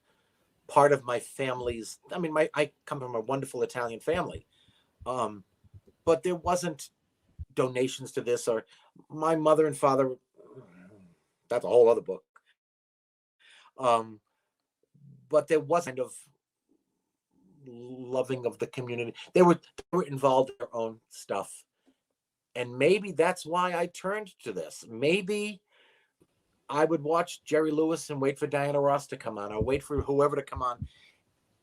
S2: part of my family's. I mean, I come from a wonderful Italian family, but there wasn't donations to this, or my mother and father that's a whole other book. But there was kind of loving of the community. They were involved in their own stuff. And maybe that's why I turned to this. Maybe I would watch Jerry Lewis and wait for Diana Ross to come on, or wait for whoever to come on.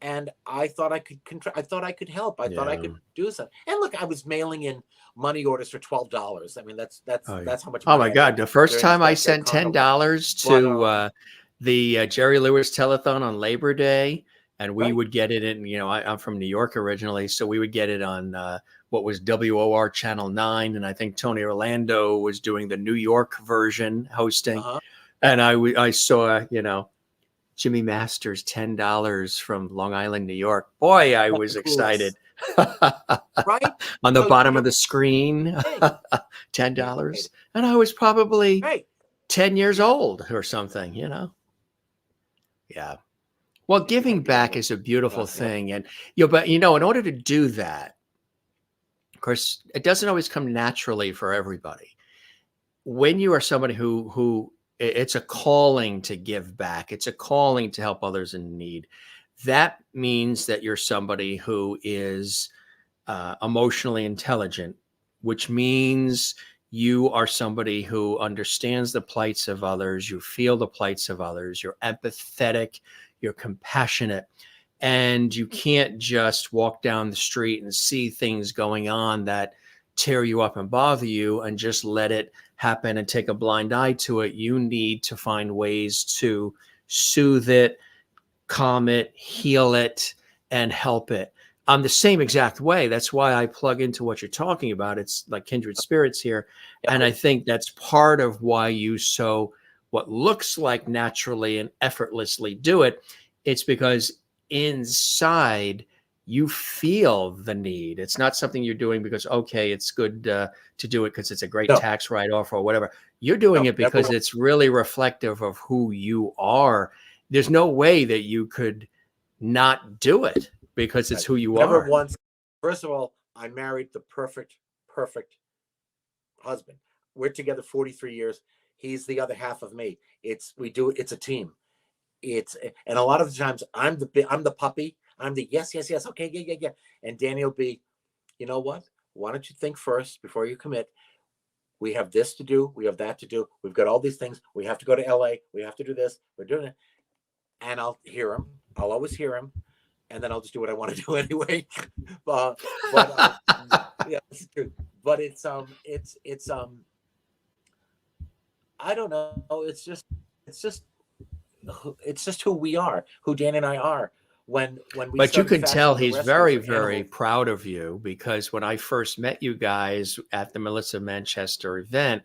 S2: And I thought I could I thought I could help. I thought I could do something. And look, I was mailing in money orders for $12. I mean, that's how much.
S1: Oh my God! The first time I sent $10 to the Jerry Lewis telethon on Labor Day, and we would get it in. You know, I'm from New York originally, so we would get it on what was WOR Channel 9, and I think Tony Orlando was doing the New York version hosting. And I saw, you know, Jimmy Masters $10 from Long Island, New York. Boy, I was excited.
S2: Right?
S1: On the bottom of the screen, $10. And I was probably 10 years old or something, you know? Yeah. Well, giving back is a beautiful thing. And, but, you know, in order to do that, of course, it doesn't always come naturally for everybody. When you are somebody who it's a calling to give back, it's a calling to help others in need, that means that you're somebody who is emotionally intelligent, which means you are somebody who understands the plights of others, you feel the plights of others, you're empathetic, you're compassionate, and you can't just walk down the street and see things going on that tear you up and bother you and just let it happen and take a blind eye to it. You need to find ways to soothe it, calm it, heal it, and help it. I'm the same exact way. That's why I plug into what you're talking about. It's like kindred spirits here. And I think that's part of why you what looks like naturally and effortlessly do it. It's because inside you feel the need. It's not something you're doing because, okay, it's good to do it because it's a great tax write-off or whatever. You're doing it because it's really reflective of who you are. There's no way that you could not do it because it's who you are.
S2: Never once. First of all, I married the perfect husband. We're together 43 years. He's the other half of me. It's a team. And a lot of the times I'm the puppy. I'm the yes, okay, yeah. And Danny will be, you know what? Why don't you think first before you commit? We have this to do. We have that to do. We've got all these things. We have to go to LA. We have to do this. We're doing it. And I'll hear him. I'll always hear him. And then I'll just do what I want to do anyway. Yeah, it's true. But it's I don't know. It's just who we are, who Dan and I are. When we
S1: but you can tell he's very, very proud of you, because when I first met you guys at the Melissa Manchester event,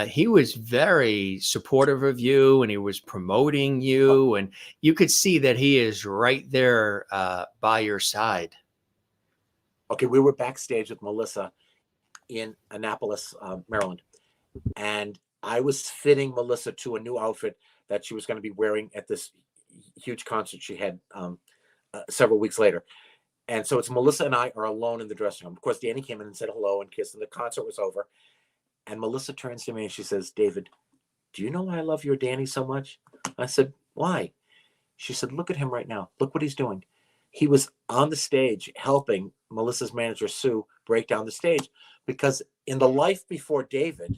S1: he was very supportive of you and he was promoting you, and you could see that he is right there by your side.
S2: Okay, we were backstage with Melissa in Annapolis, Maryland, and I was fitting Melissa to a new outfit that she was going to be wearing at this huge concert she had several weeks later. And so it's Melissa and I are alone in the dressing room. Of course, Danny came in and said hello and kissed, and the concert was over. And Melissa turns to me and she says, "David, do you know why I love your Danny so much?" I said, "Why?" She said, "Look at him right now. Look what he's doing." He was on the stage helping Melissa's manager, Sue, break down the stage, because in the life before David,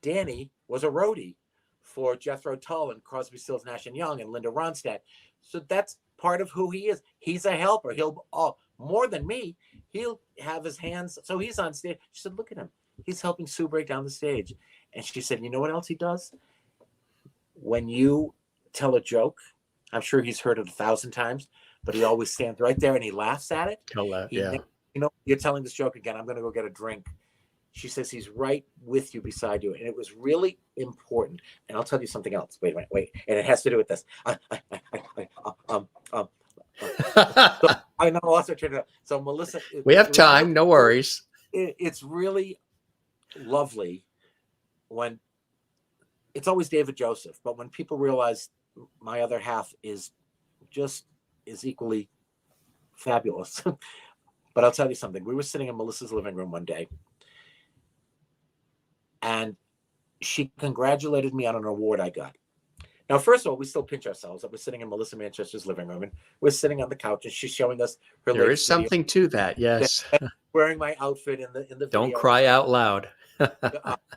S2: Danny was a roadie for Jethro Tull and Crosby, Stills, Nash and Young and Linda Ronstadt. So that's part of who he is. He's a helper. He'll more than me. He'll have his hands. So he's on stage. She said, "Look at him. He's helping Sue break down the stage." And she said, "You know what else he does? When you tell a joke, I'm sure he's heard it 1,000 times, but he always stands right there and he laughs at it.
S1: He'll laugh, yeah.
S2: You know, you're telling this joke again. I'm going to go get a drink." She says he's right with you, beside you. And it was really important. And I'll tell you something else. Wait. And it has to do with this. I know, also turned it up. So Melissa,
S1: we have time. No worries.
S2: It's really lovely when it's always David Josef, but when people realize my other half is equally fabulous. But I'll tell you something. We were sitting in Melissa's living room one day, and she congratulated me on an award I got. Now, first of all, we still pinch ourselves. We're sitting in Melissa Manchester's living room, and we're sitting on the couch, and she's showing us her
S1: There is
S2: latest video.
S1: something to that, yes.
S2: Wearing my outfit in the video.
S1: Don't cry out loud.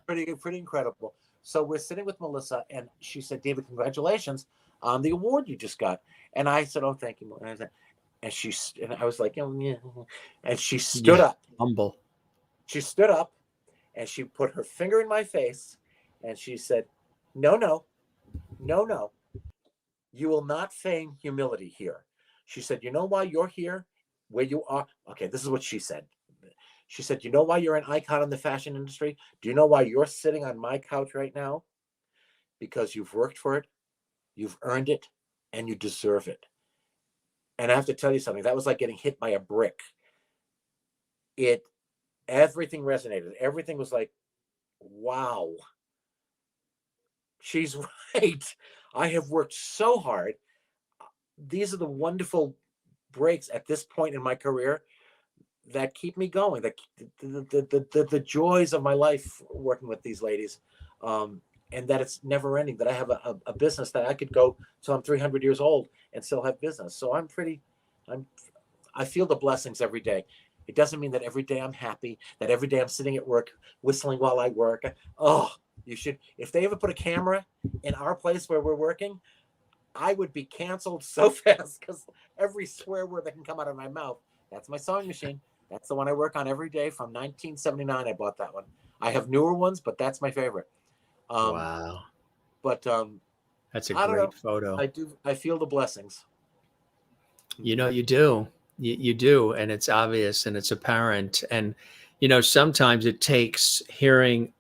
S2: Pretty incredible. So we're sitting with Melissa, and she said, "David, congratulations on the award you just got." And I said, "Oh, thank you." And I was like, "Oh, yeah." And she stood up.
S1: Humble.
S2: She stood up, and she put her finger in my face, and she said, "No, no. No, no. You will not feign humility here." She said, "You know why you're here where you are?" Okay, this is what she said. She said, "You know why you're an icon in the fashion industry? Do you know why you're sitting on my couch right now? Because you've worked for it, you've earned it, and you deserve it." And I have to tell you something. That was like getting hit by a brick. Everything resonated. Everything was like, wow. She's right. I have worked so hard. These are the wonderful breaks at this point in my career that keep me going. The joys of my life working with these ladies, and that it's never ending. That I have a business that I could go till I'm 300 years old and still have business. So I feel the blessings every day. It doesn't mean that every day I'm happy, that every day I'm sitting at work whistling while I work. Oh, you should. If they ever put a camera in our place where we're working, I would be canceled so fast because every swear word that can come out of my mouth, that's my sewing machine. That's the one I work on every day from 1979. I bought that one. I have newer ones, but that's my favorite.
S1: Wow.
S2: But
S1: That's a
S2: I don't know.
S1: great photo.
S2: I feel the blessings.
S1: You know, you do. You do. And it's obvious and it's apparent. And, sometimes it takes hearing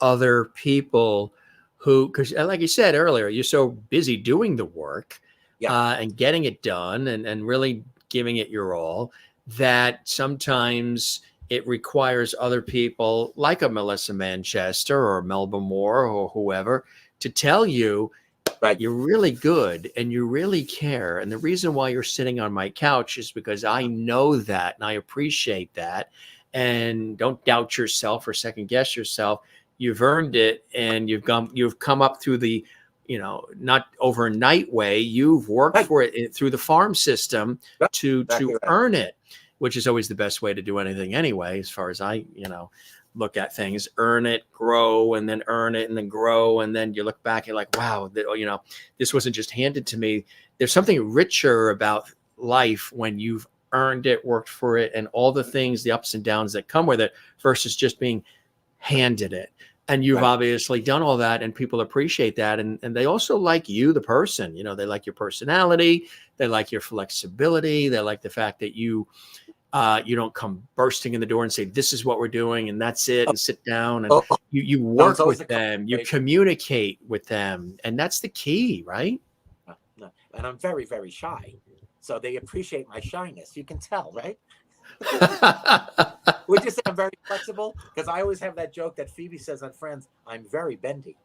S1: other people who, because like you said earlier, you're so busy doing the work and getting it done and really giving it your all, that sometimes it requires other people like a Melissa Manchester or Melba Moore or whoever to tell you,
S2: right,
S1: you're really good and you really care. And the reason why you're sitting on my couch is because I know that and I appreciate that. And don't doubt yourself or second guess yourself. You've earned it, and you've come up through the, not overnight way. You've worked for it through the farm system to earn it, which is always the best way to do anything anyway, as far as I, look at things. Earn it, grow, and then earn it, and then grow, and then you look back, you're like, wow, this wasn't just handed to me. There's something richer about life when you've earned it, worked for it, and all the things, the ups and downs that come with it, versus just being handed it. And you've obviously done all that, and people appreciate that. And they also like you, the person. They like your personality. They like your flexibility. They like the fact that you don't come bursting in the door and say, "This is what we're doing," and that's it, and sit down. And you work with them. You communicate with them. And that's the key, right?
S2: No. And I'm very, very shy. So they appreciate my shyness. You can tell, right? Would you say I'm very flexible? Because I always have that joke that Phoebe says on Friends, I'm very bendy.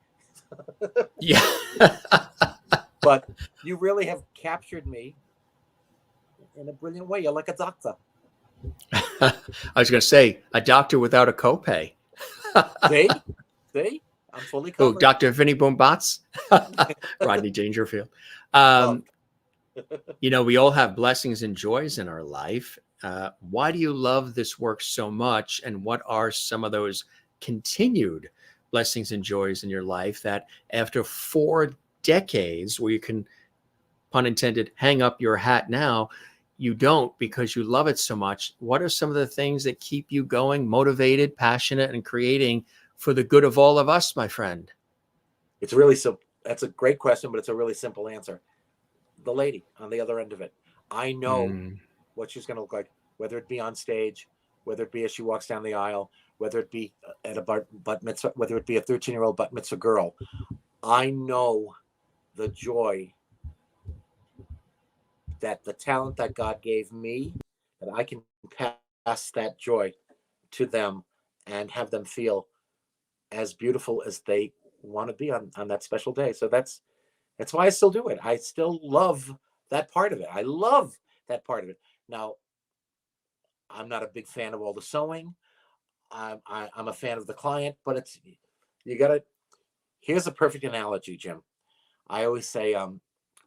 S1: Yeah.
S2: But you really have captured me in a brilliant way. You're like a doctor.
S1: I was going to say, a doctor without a copay.
S2: See? I'm fully covered.
S1: Oh, Dr. Vinnie Boombots? Rodney Dangerfield. We all have blessings and joys in our life. Why do you love this work so much? And what are some of those continued blessings and joys in your life that after 4 decades, where you can, pun intended, hang up your hat now, you don't, because you love it so much? What are some of the things that keep you going, motivated, passionate, and creating for the good of all of us, my friend?
S2: It's really simple. That's a great question, but it's a really simple answer. The lady on the other end of it. I know what she's going to look like, whether it be on stage, whether it be as she walks down the aisle, whether it be at a bat mitzvah, whether it be a 13-year-old bat mitzvah girl. I know the joy, that the talent that God gave me, that I can pass that joy to them and have them feel as beautiful as they want to be on that special day. So that's why I still do it. I still love that part of it. I love that part of it. Now, I'm not a big fan of all the sewing. I'm a fan of the client, but you gotta Here's a perfect analogy, Jim. I always say,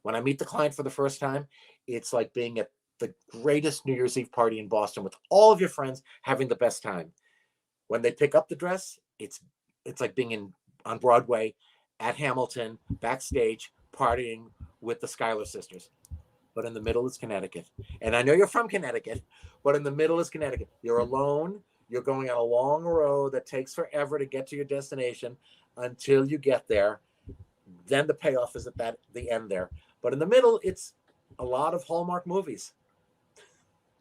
S2: when I meet the client for the first time, it's like being at the greatest New Year's Eve party in Boston with all of your friends, having the best time. When they pick up the dress, it's like being on Broadway, at Hamilton, backstage, partying with the Schuyler sisters. But in the middle is Connecticut. And I know you're from Connecticut, but in the middle is Connecticut. You're alone. You're going on a long road that takes forever to get to your destination until you get there. Then the payoff is at the end there. But in the middle, it's a lot of Hallmark movies.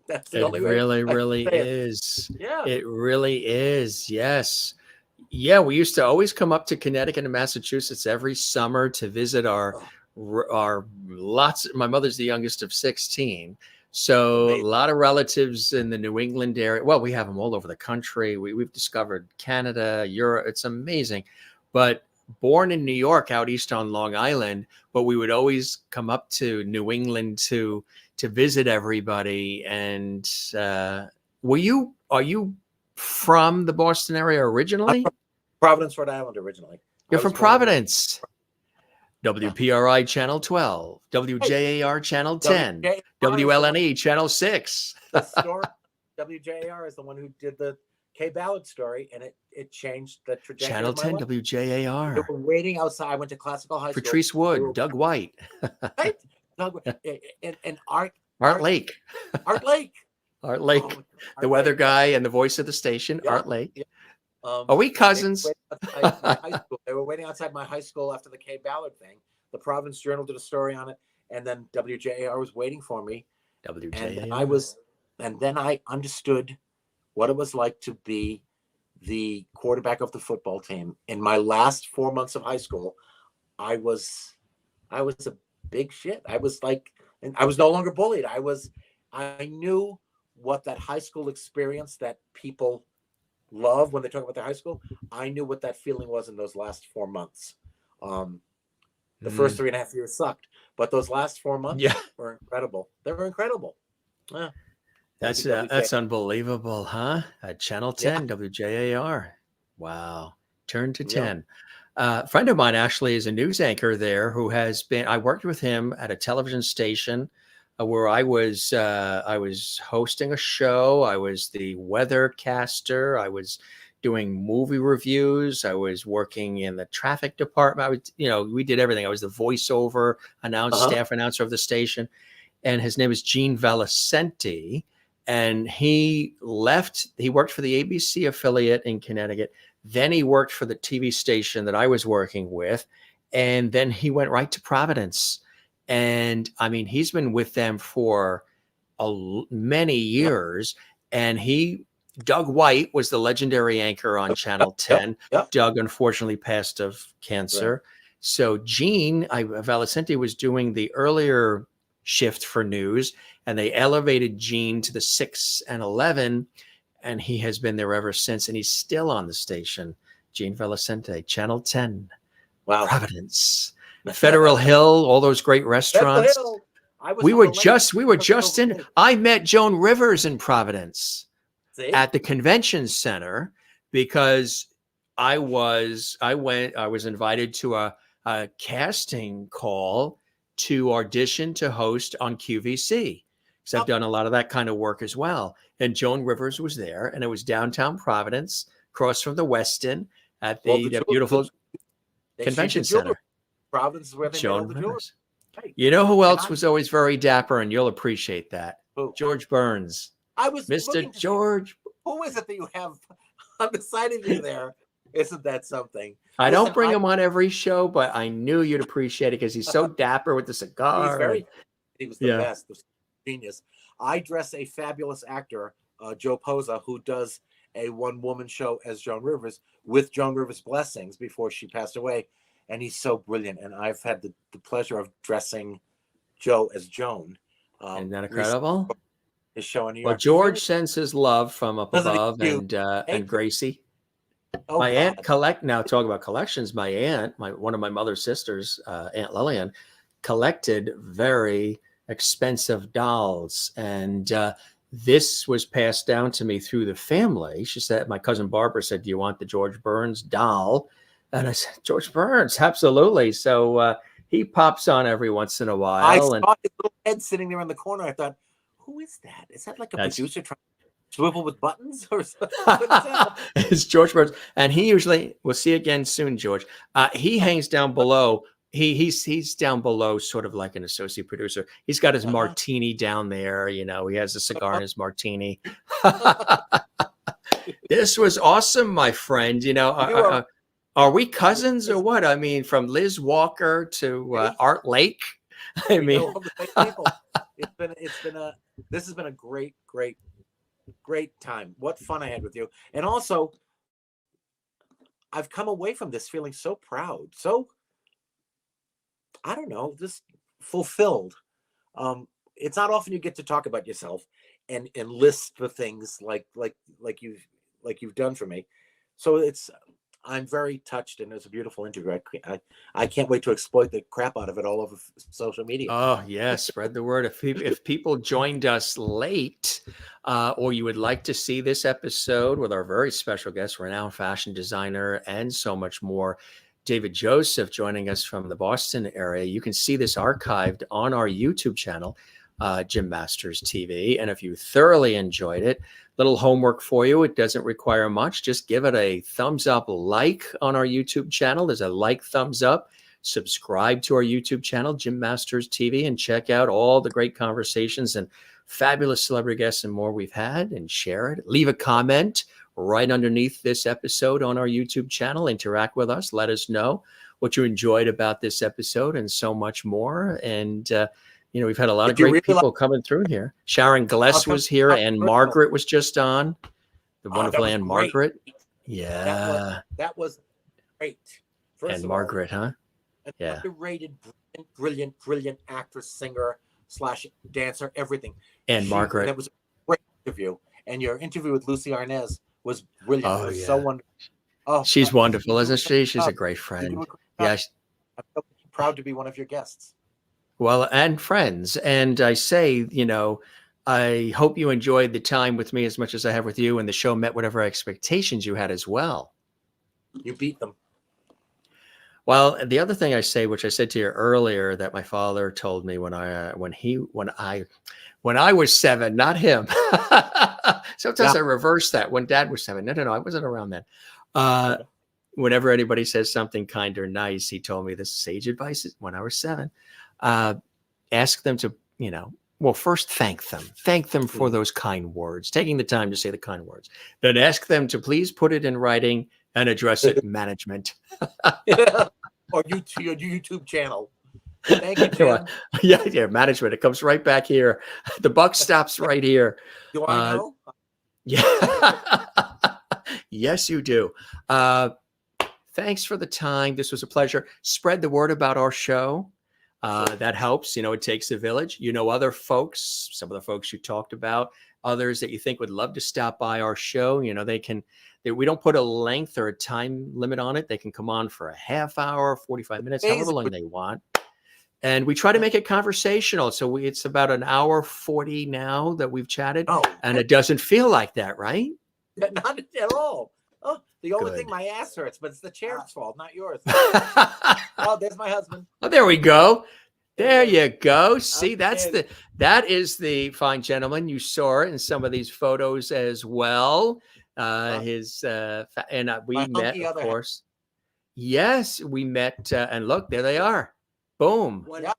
S2: That's the only way.
S1: It really is.
S2: Yeah.
S1: It really is. Yes. Yeah, we used to always come up to Connecticut and Massachusetts every summer to visit our lots. My mother's the youngest of 16. So
S2: Amazing.
S1: A lot of relatives in the New England area. Well, we have them all over the country. We've discovered Canada, Europe. It's amazing. But born in New York, out east on Long Island, but we would always come up to New England to visit everybody. And are you from the Boston area originally?
S2: I'm from Providence, Rhode Island originally.
S1: You're from Providence. WPRI Channel 12, WJAR Channel 10, WLNE Channel 6.
S2: The story, WJAR is the one who did the Kay Ballard story, and it changed the trajectory.
S1: Channel
S2: of my
S1: 10,
S2: life.
S1: WJAR.
S2: We were waiting outside. I went to classical high school.
S1: Patrice Wood, Doug White.
S2: Right? Doug, and Art
S1: Lake.
S2: Art Lake.
S1: Art Lake.
S2: Oh,
S1: The weather guy and the voice of the station, Art Lake.
S2: Yeah.
S1: Are we cousins?
S2: They were waiting outside my high school after the Kay Ballard thing. The Providence Journal did a story on it, and then WJAR was waiting for me.
S1: WJAR.
S2: And then I understood what it was like to be the quarterback of the football team. In my last 4 months of high school, I was a big shit. I was like, and I was no longer bullied. I knew what that high school experience that people love when they talk about their high school. I knew what that feeling was in those last 4 months. The first 3.5 years sucked, but those last 4 months were incredible. They were incredible. Yeah.
S1: That's unbelievable, huh? Channel 10, WJAR. Wow. Turn to 10. A friend of mine actually is a news anchor there who I worked with him at a television station where I was hosting a show. I was the weathercaster. I was doing movie reviews. I was working in the traffic department. We did everything. I was the voiceover staff announcer of the station. And his name is Gene Valicenti. And he worked for the ABC affiliate in Connecticut. Then he worked for the TV station that I was working with. And then he went right to Providence. And I mean, he's been with them for many years. And Doug White was the legendary anchor on Channel 10. Doug unfortunately passed of cancer. Right. So Gene Valicenti was doing the earlier shift for news, and they elevated Gene to the 6 and 11, and he has been there ever since, and he's still on the station. Gene Valicenti, Channel 10.
S2: Wow.
S1: Providence. Federal Hill, all those great restaurants. We were just in. I met Joan Rivers in Providence. At the convention center because I was invited to a casting call to audition to host on QVC. because I've done a lot of that kind of work as well. And Joan Rivers was there, and it was downtown Providence, across from the Westin at the beautiful convention center.
S2: Providence is where they
S1: Joan
S2: made all the
S1: Rivers. Right. You know who else was always very dapper, and you'll appreciate that?
S2: Who?
S1: George Burns.
S2: I was
S1: Mr. George.
S2: Who is it that you have on the side of you there? Isn't that something?
S1: I don't bring him on every show, but I knew you'd appreciate it because he's so dapper with the cigar.
S2: He was the best, the genius. I dress a fabulous actor, Joe Posa, who does a one-woman show as Joan Rivers with Joan Rivers' blessings before she passed away. And he's so brilliant. And I've had the pleasure of dressing Joe as Joan.
S1: Isn't that incredible?
S2: His show in New York.
S1: Well, George sends his love from up above, and Gracie. Oh, my aunt now talk about collections. My aunt, one of my mother's sisters, Aunt Lillian, collected very expensive dolls, and this was passed down to me through the family. She said, my cousin Barbara said, "Do you want the George Burns doll?" And I said, George Burns, absolutely. So he pops on every once in a
S2: I
S1: while. And
S2: saw his little head sitting there in the corner. I thought, who is that? Is that like a
S1: that's
S2: producer trying to swivel with buttons or something? What is that?
S1: it's George Burns. And he usually, we'll see you again soon, George. He hangs down below. He's down below, sort of like an associate producer. He's got his martini down there. You know, he has a cigar in his martini. This was awesome, my friend. You know, are we cousins or what? I mean, from Liz Walker to Art Lake. I mean,
S2: all the same people. This has been a great time. What fun I had with you. And also, I've come away from this feeling so proud, so, I don't know, just fulfilled. It's not often you get to talk about yourself and list the things like you've done for me. So I'm very touched, and it's a beautiful interview. I can't wait to exploit the crap out of it all over social media.
S1: Oh yes, spread the word. If people joined us late, or you would like to see this episode with our very special guest, renowned fashion designer, and so much more, David Josef, joining us from the Boston area, you can see this archived on our YouTube channel, Gym Masters TV. And if you thoroughly enjoyed it, little homework for you. It doesn't require much. Just give it a thumbs up, like on our YouTube channel. There's a like, thumbs up. Subscribe to our YouTube channel, Gym Masters TV, and check out all the great conversations and fabulous celebrity guests and more we've had, and share it. Leave a comment right underneath this episode on our YouTube channel. Interact with us. Let us know what you enjoyed about this episode and so much more. And, you know, we've had a lot of great people coming through here. Sharon Gless was here, and Margaret was just on. The wonderful Anne Margaret. Yeah.
S2: That was great.
S1: And Margaret, huh?
S2: Yeah. Underrated, brilliant actress, singer / dancer, everything.
S1: And Margaret.
S2: That was a great interview. And your interview with Lucy Arnaz was brilliant. Oh, it was so wonderful. Oh,
S1: she's wonderful, isn't she? She's a great friend. Yeah.
S2: I'm so proud to be one of your guests.
S1: Well, and friends. And I say, you know, I hope you enjoyed the time with me as much as I have with you, and the show met whatever expectations you had as well.
S2: You beat them.
S1: Well, the other thing I say, which I said to you earlier, that my father told me when I was 7, not him. Sometimes I reverse that. When Dad was 7. No, I wasn't around then. Whenever anybody says something kind or nice, he told me this sage advice when I was 7. Ask them to, you know, well, first thank them for those kind words, taking the time to say the kind words. Then ask them to please put it in writing and address it management.
S2: Or your YouTube channel. Thank you, Jim.
S1: Yeah, management. It comes right back here. The buck stops right here.
S2: Do I know?
S1: Yeah. Yes, you do. Thanks for the time. This was a pleasure. Spread the word about our show. That helps. You know, it takes a village. You know, other folks, some of the folks you talked about, others that you think would love to stop by our show. You know, we don't put a length or a time limit on it. They can come on for a half hour, 45 minutes, however long they want. And we try to make it conversational. So it's about an hour 40 now that we've chatted. And it doesn't feel like that, right?
S2: Not at all. Oh, the only thing, my ass hurts, but it's the chair's fault, not yours. Oh, there's my husband.
S1: Oh, there we go. There you go. See, that is the fine gentleman. You saw it in some of these photos as well. We met, of course. Yes, we met, and look, there they are. Boom.
S2: Look,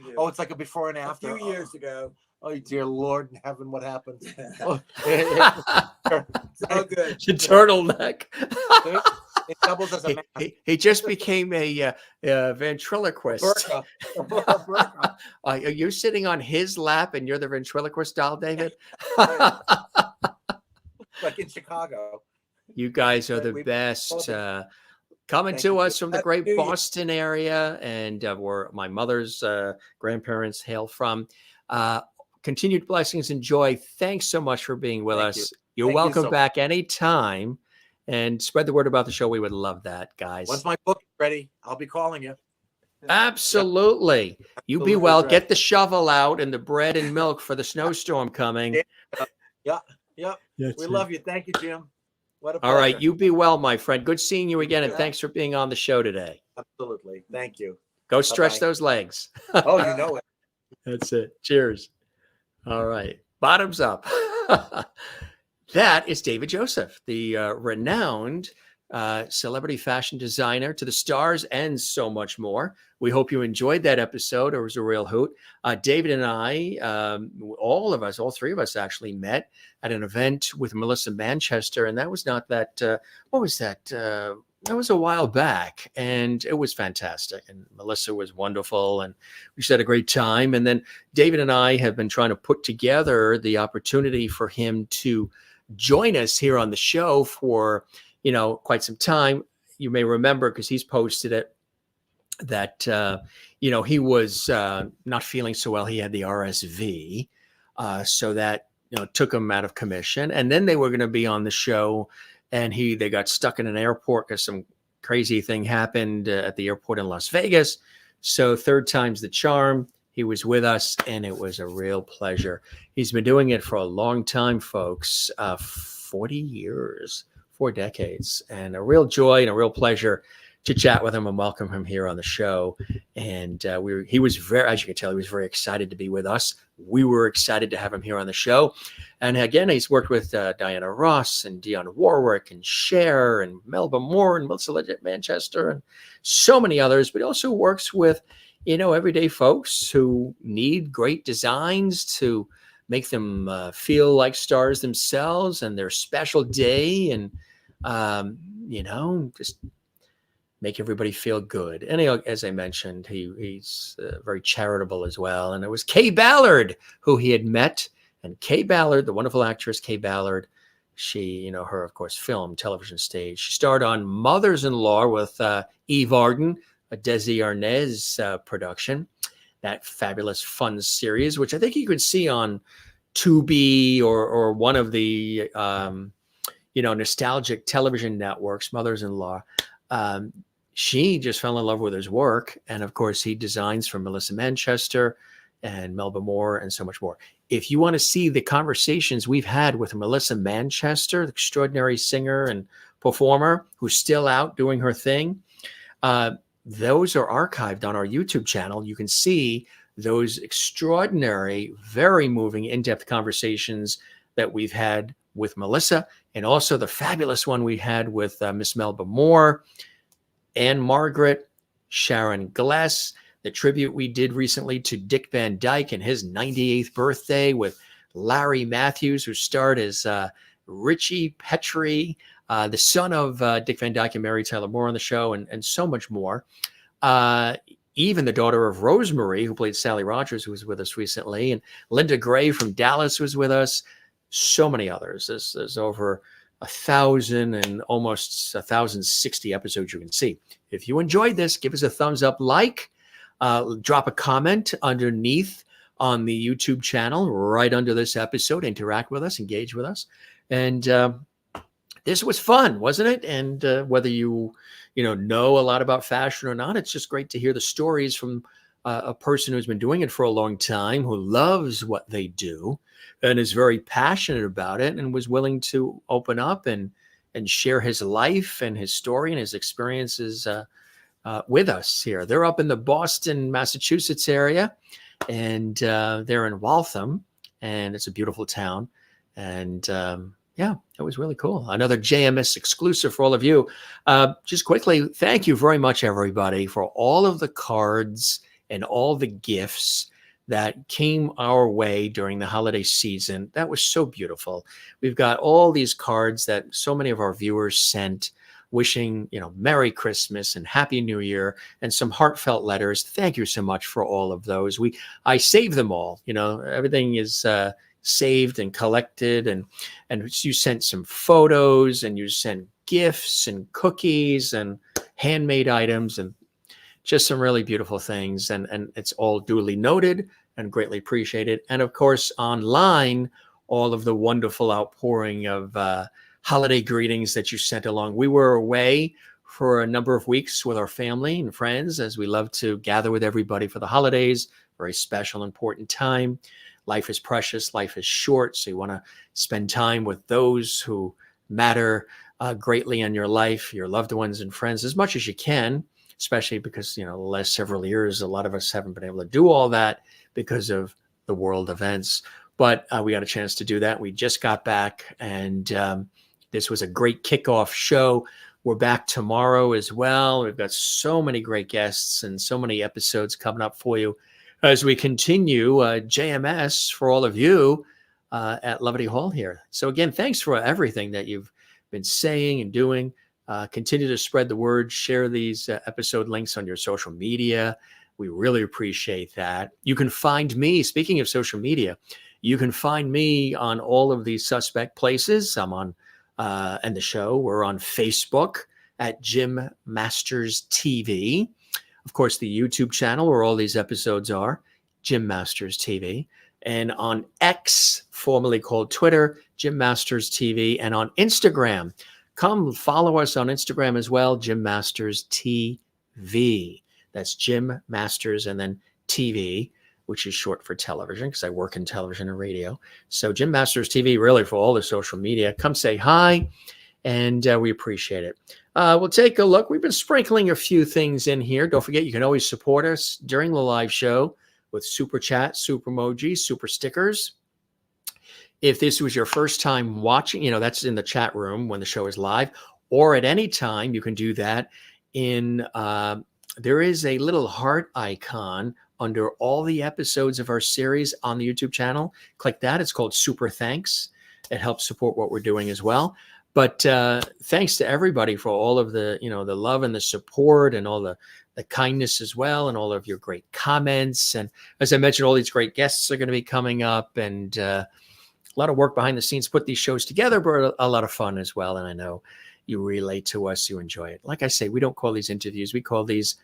S2: it's like a before and after.
S3: A few years ago.
S2: Oh, dear Lord in heaven, what happened?
S3: So good.
S1: The turtleneck.
S2: It doubles as a mask.
S1: He just became a ventriloquist. Are you sitting on his lap and you're the ventriloquist doll, David?
S2: Like in Chicago.
S1: You guys are the best. Coming to us from the great Boston area, and where my mother's grandparents hail from. Continued blessings and joy. Thanks so much for being with us. You're welcome back anytime. And spread the word about the show. We would love that, guys.
S2: Once my book is ready, I'll be calling you.
S1: Absolutely. You be well. Get the shovel out and the bread and milk for the snowstorm coming.
S2: Yeah. We love you. Thank you, Jim. What a
S1: All right.
S2: pleasure.
S1: You be well, my friend. Good seeing you again. And
S2: Yeah.
S1: thanks for being on the show today.
S2: Absolutely. Thank you.
S1: Go stretch
S2: Bye-bye.
S1: those legs.
S2: Oh, you know it.
S1: That's it. Cheers. All right. Bottoms up. That is David Josef, the renowned celebrity fashion designer to the stars and so much more. We hope you enjoyed that episode. It was a real hoot. David and I, all three of us actually met at an event with Melissa Manchester. And that was not that, what was that? That was a while back, and it was fantastic. And Melissa was wonderful, and we just had a great time. And then David and I have been trying to put together the opportunity for him to join us here on the show for, quite some time. You may remember, because he's posted it, that, he was not feeling so well. He had the RSV, so that, took him out of commission. And then they were going to be on the show, and they got stuck in an airport because some crazy thing happened at the airport in Las Vegas. So third time's the charm. He was with us, and it was a real pleasure. He's been doing it for a long time, folks, 40 years, 4 decades, and a real joy and a real pleasure to chat with him and welcome him here on the show. And he was very, as you can tell, he was very excited to be with us. We were excited to have him here on the show. And again, he's worked with Diana Ross and Dionne Warwick and Cher and Melba Moore and Melissa Manchester and so many others. But he also works with, everyday folks who need great designs to make them feel like stars themselves and their special day, and just make everybody feel good. And as I mentioned, he's very charitable as well. And it was Kay Ballard who he had met. And Kay Ballard, the wonderful actress Kay Ballard, she, her, of course, film, television, stage. She starred on Mothers-in-Law with Eve Arden, a Desi Arnaz production. That fabulous, fun series, which I think you could see on Tubi or one of the, nostalgic television networks, Mothers-in-Law. She just fell in love with his work. And of course, he designs for Melissa Manchester and Melba Moore and so much more. If you want to see the conversations we've had with Melissa Manchester, the extraordinary singer and performer who's still out doing her thing, those are archived on our YouTube channel. You can see those extraordinary, very moving, in-depth conversations that we've had with Melissa, and also the fabulous one we had with Miss Melba Moore, Anne Margaret, Sharon Gless, the tribute we did recently to Dick Van Dyke and his 98th birthday with Larry Matthews, who starred as Richie Petrie, the son of Dick Van Dyke and Mary Tyler Moore on the show, and so much more. Even the daughter of Rosemary, who played Sally Rogers, who was with us recently, and Linda Gray from Dallas was with us. So many others. There's over 1,000 and almost 1,060 episodes you can see. If you enjoyed this, give us a thumbs up, drop a comment underneath on the YouTube channel, right under this episode. Interact with us, engage with us. And this was fun, wasn't it? And whether you know a lot about fashion or not, it's just great to hear the stories from a person who's been doing it for a long time, who loves what they do and is very passionate about it, and was willing to open up and share his life and his story and his experiences with us here. They're up in the Boston, Massachusetts area, and they're in Waltham, and it's a beautiful town. And yeah, it was really cool. Another JMS exclusive for all of you. Just quickly, thank you very much, everybody, for all of the cards and all the gifts that came our way during the holiday season. That was so beautiful. We've got all these cards that so many of our viewers sent, wishing, Merry Christmas and Happy New Year, and some heartfelt letters. Thank you so much for all of those. I saved them all. Everything is saved and collected, and you sent some photos, and you sent gifts and cookies and handmade items, and just some really beautiful things. And it's all duly noted and greatly appreciated. And of course, online, all of the wonderful outpouring of holiday greetings that you sent along. We were away for a number of weeks with our family and friends, as we love to gather with everybody for the holidays. Very special, important time. Life is precious. Life is short. So you want to spend time with those who matter greatly on your life, your loved ones and friends as much as you can, especially because, the last several years, a lot of us haven't been able to do all that because of the world events. But we got a chance to do that. We just got back, and this was a great kickoff show. We're back tomorrow as well. We've got so many great guests and so many episodes coming up for you as we continue JMS for all of you at Levity Hall here. So again, thanks for everything that you've been saying and doing. Continue to spread the word, share these episode links on your social media. We really appreciate that. You can find me, speaking of social media, you can find me on all of these suspect places. I'm on, and the show, we're on Facebook at Jim Masters TV. Of course, the YouTube channel where all these episodes are, Jim Masters TV. And on X, formerly called Twitter, Jim Masters TV. And on Instagram, come follow us on Instagram as well, Jim Masters TV. That's Jim Masters and then TV, which is short for television because I work in television and radio. So Jim Masters TV, really for all the social media. Come say hi, and we appreciate it. We'll take a look. We've been sprinkling a few things in here. Don't forget, you can always support us during the live show with super chat, super emojis, super stickers. If this was your first time watching, that's in the chat room when the show is live, or at any time, you can do that in, there is a little heart icon under all the episodes of our series on the YouTube channel. Click that. It's called Super Thanks. It helps support what we're doing as well. But thanks to everybody for all of the, the love and the support and all the kindness as well, and all of your great comments. And as I mentioned, all these great guests are going to be coming up, and a lot of work behind the scenes, put these shows together, but a lot of fun as well. And I know you relate to us, you enjoy it. Like I say, we don't call these interviews, we call these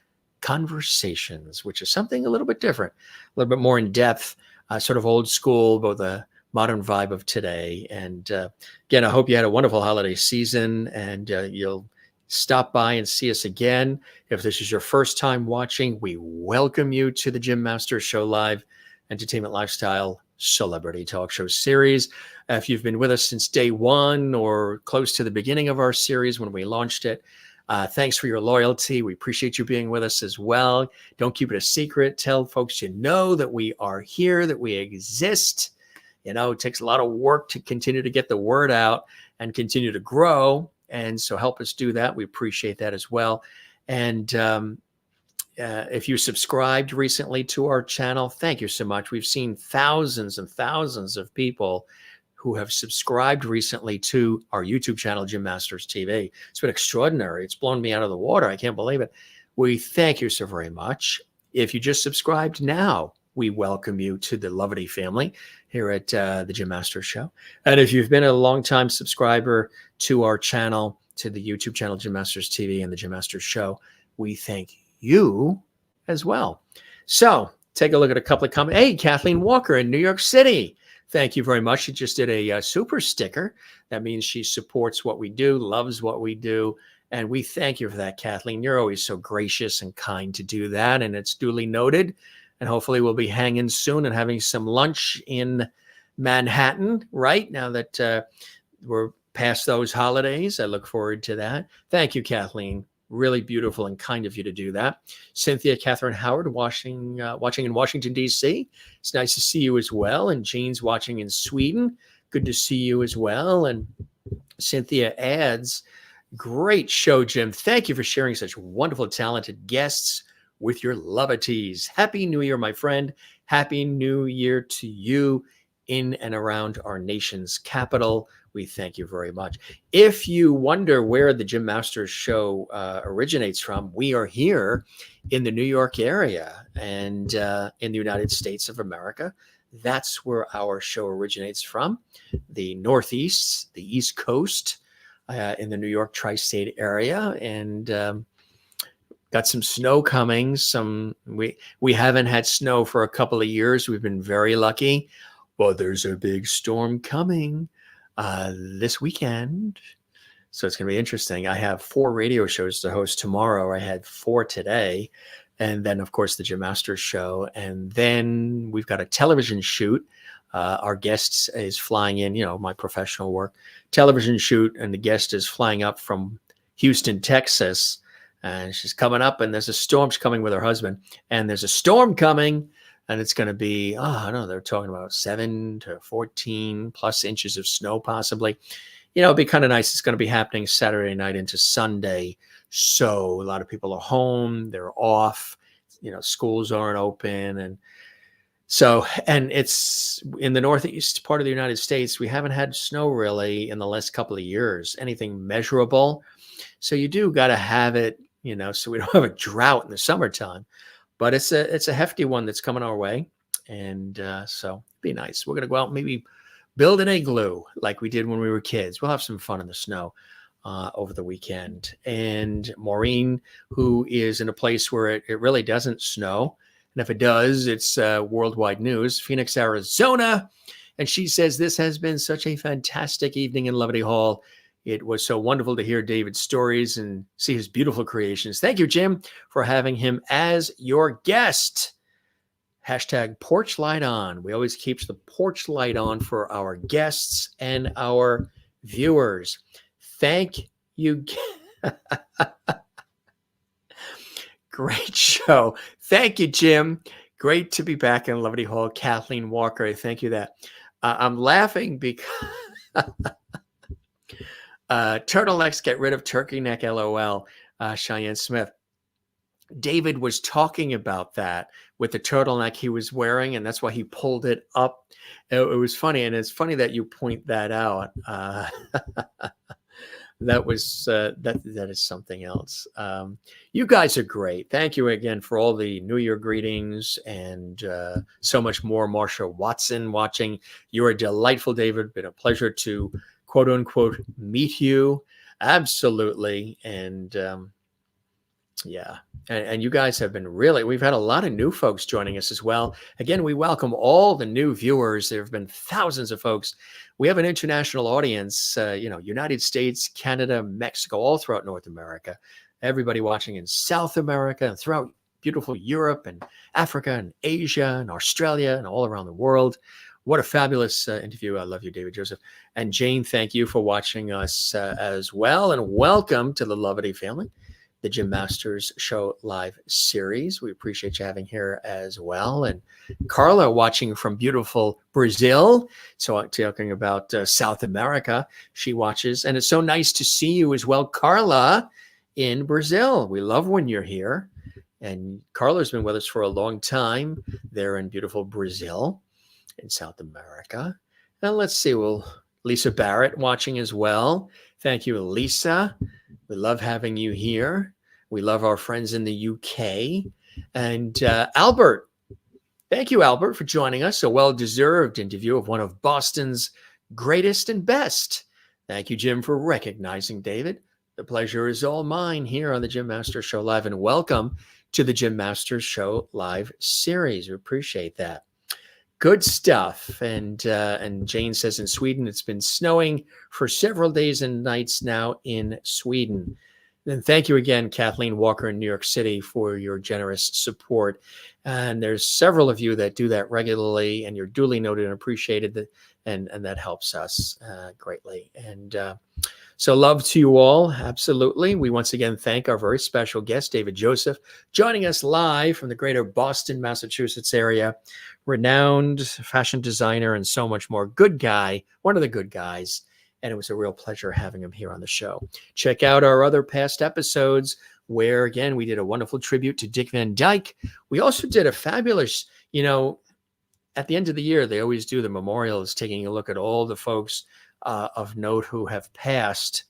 S1: conversations, which is something a little bit different, a little bit more in depth, sort of old school, but the modern vibe of today. And again, I hope you had a wonderful holiday season, and you'll stop by and see us again. If this is your first time watching, we welcome you to the Jim Masters Show Live Entertainment Lifestyle Celebrity Talk Show series. If you've been with us since day one or close to the beginning of our series when we launched it, thanks for your loyalty. We appreciate you being with us as well. Don't keep it a secret. Tell folks you know that we are here, that we exist. It takes a lot of work to continue to get the word out and continue to grow. And so help us do that. We appreciate that as well. And if you subscribed recently to our channel, thank you so much. We've seen thousands and thousands of people who have subscribed recently to our YouTube channel, Jim Masters TV. It's been extraordinary. It's blown me out of the water. I can't believe it. We thank you so very much. If you just subscribed now, we welcome you to the Levity family here at the Jim Masters Show. And if you've been a longtime subscriber to our channel, to the YouTube channel, Jim Masters TV and the Jim Masters Show, we thank you as well. So take a look at a couple of comments. Hey, Kathleen Walker in New York City. Thank you very much. She just did a super sticker. That means she supports what we do, loves what we do. And we thank you for that, Kathleen. You're always so gracious and kind to do that. And it's duly noted. And hopefully we'll be hanging soon and having some lunch in Manhattan, right? Now that we're past those holidays, I look forward to that. Thank you, Kathleen. Really beautiful and kind of you to do that. Cynthia Catherine Howard watching in Washington, D.C. It's nice to see you as well. And Jean's watching in Sweden. Good to see you as well. And Cynthia adds, great show, Jim. Thank you for sharing such wonderful, talented guests with your lovities. Happy New Year, my friend. Happy New Year to you in and around our nation's capital. We thank you very much. If you wonder where the Jim Masters Show originates from, we are here in the New York area and in the United States of America. That's where our show originates from, the Northeast, the East Coast, in the New York tri-state area. And got some snow coming. We haven't had snow for a couple of years. We've been very lucky, but there's a big storm coming this weekend. So it's going to be interesting. I have 4 radio shows to host tomorrow. I had 4 today. And then, of course, the Jim Masters Show. And then we've got a television shoot Our guest is flying in, my professional work, television shoot, and the guest is flying up from Houston, Texas, and she's coming up, and there's a storm. She's coming with her husband, and there's a storm coming, and it's going to be, I don't know, they're talking about 7 to 14 plus inches of snow, possibly. It'd be kind of nice. It's going to be happening Saturday night into Sunday. So a lot of people are home, they're off, schools aren't open. And it's in the northeast part of the United States. We haven't had snow really in the last couple of years, anything measurable. So you do got to have it, so we don't have a drought in the summertime, but it's a hefty one that's coming our way. And so it'd be nice. We're going to go out and maybe build an igloo like we did when we were kids. We'll have some fun in the snow over the weekend. And Maureen, who is in a place where it really doesn't snow, and if it does, it's worldwide news, Phoenix, Arizona. And she says, this has been such a fantastic evening in Levity Hall. It was so wonderful to hear David's stories and see his beautiful creations. Thank you, Jim, for having him as your guest. Hashtag porch light on. We always keep the porch light on for our guests and our viewers. Thank you. Great show. Thank you, Jim. Great to be back in Levity Hall. Kathleen Walker, thank you that. I'm laughing because turtlenecks get rid of turkey neck, LOL. Cheyenne Smith. David was talking about that with the turtleneck he was wearing, and that's why he pulled it up. It was funny, and it's funny that you point that out. That is something else. You guys are great. Thank you again for all the New Year greetings and so much more. Marsha Watson watching. You are delightful, David. Been a pleasure to quote unquote meet you. Absolutely. And yeah. And you guys have been we've had a lot of new folks joining us as well. Again, we welcome all the new viewers. There have been thousands of folks. We have an international audience, United States, Canada, Mexico, all throughout North America. Everybody watching in South America and throughout beautiful Europe and Africa and Asia and Australia and all around the world. What a fabulous interview. I love you, David Josef. And Jane, thank you for watching us as well. And welcome to the Levity family, the Jim Masters Show live series. We appreciate you having here as well. And Carla watching from beautiful Brazil. So talking about South America, she watches. And it's so nice to see you as well, Carla, in Brazil. We love when you're here. And Carla's been with us for a long time there in beautiful Brazil in South America. And let's see, Lisa Barrett watching as well. Thank you, Lisa. We love having you here. We love our friends in the UK. And Albert, thank you, Albert, for joining us. A well-deserved interview of one of Boston's greatest and best. Thank you, Jim, for recognizing David. The pleasure is all mine here on the Jim Masters Show Live. And welcome to the Jim Masters Show Live series. We appreciate that. Good stuff. And Jane says in Sweden, it's been snowing for several days and nights now in Sweden. And thank you again, Kathleen Walker in New York City, for your generous support. And there's several of you that do that regularly, and you're duly noted and appreciated, and that helps us greatly. And so love to you all. Absolutely. We once again thank our very special guest, David Josef, joining us live from the greater Boston, Massachusetts area. Renowned fashion designer and so much more. Good guy, one of the good guys. And it was a real pleasure having him here on the show. Check out our other past episodes where, again, we did a wonderful tribute to Dick Van Dyke. We also did a fabulous, at the end of the year, they always do the memorials, taking a look at all the folks of note who have passed.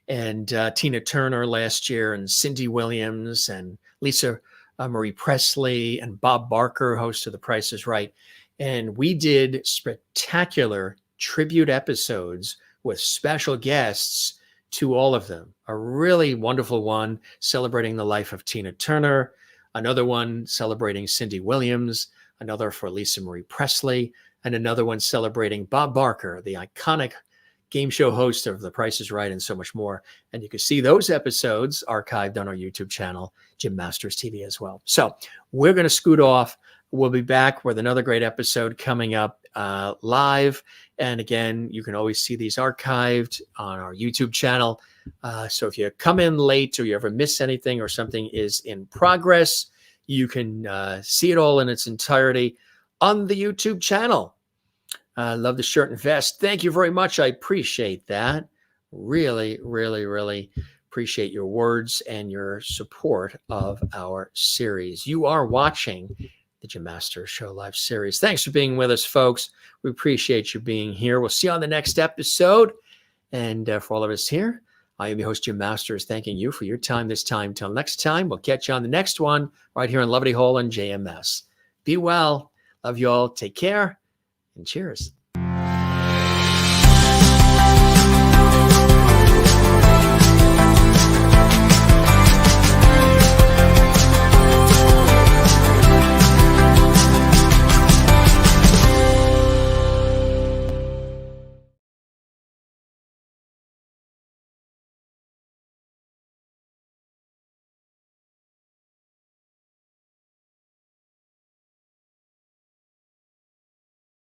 S1: And Tina Turner last year, and Cindy Williams, and Lisa Marie Presley, and Bob Barker, host of The Price is Right. And we did spectacular tribute episodes with special guests to all of them. A really wonderful one celebrating the life of Tina Turner, another one celebrating Cindy Williams, another for Lisa Marie Presley, and another one celebrating Bob Barker, the iconic game show host of The Price is Right, and so much more. And you can see those episodes archived on our YouTube channel, Jim Masters TV, as well. So we're going to scoot off. we'll be back with another great episode coming up live. And again, you can always see these archived on our YouTube channel. So if you come in late or you ever miss anything or something is in progress, you can see it all in its entirety on the YouTube channel. Love the shirt and vest. Thank you very much. I appreciate that. Really, really, really appreciate your words and your support of our series. You are watching the Jim Masters Show Live series. Thanks for being with us, folks. We appreciate you being here. We'll see you on the next episode. And for all of us here, I am your host, Jim Masters, thanking you for your time this time. Till next time, we'll catch you on the next one right here in Levity Hall on JMS. Be well. Love you all. Take care. And cheers.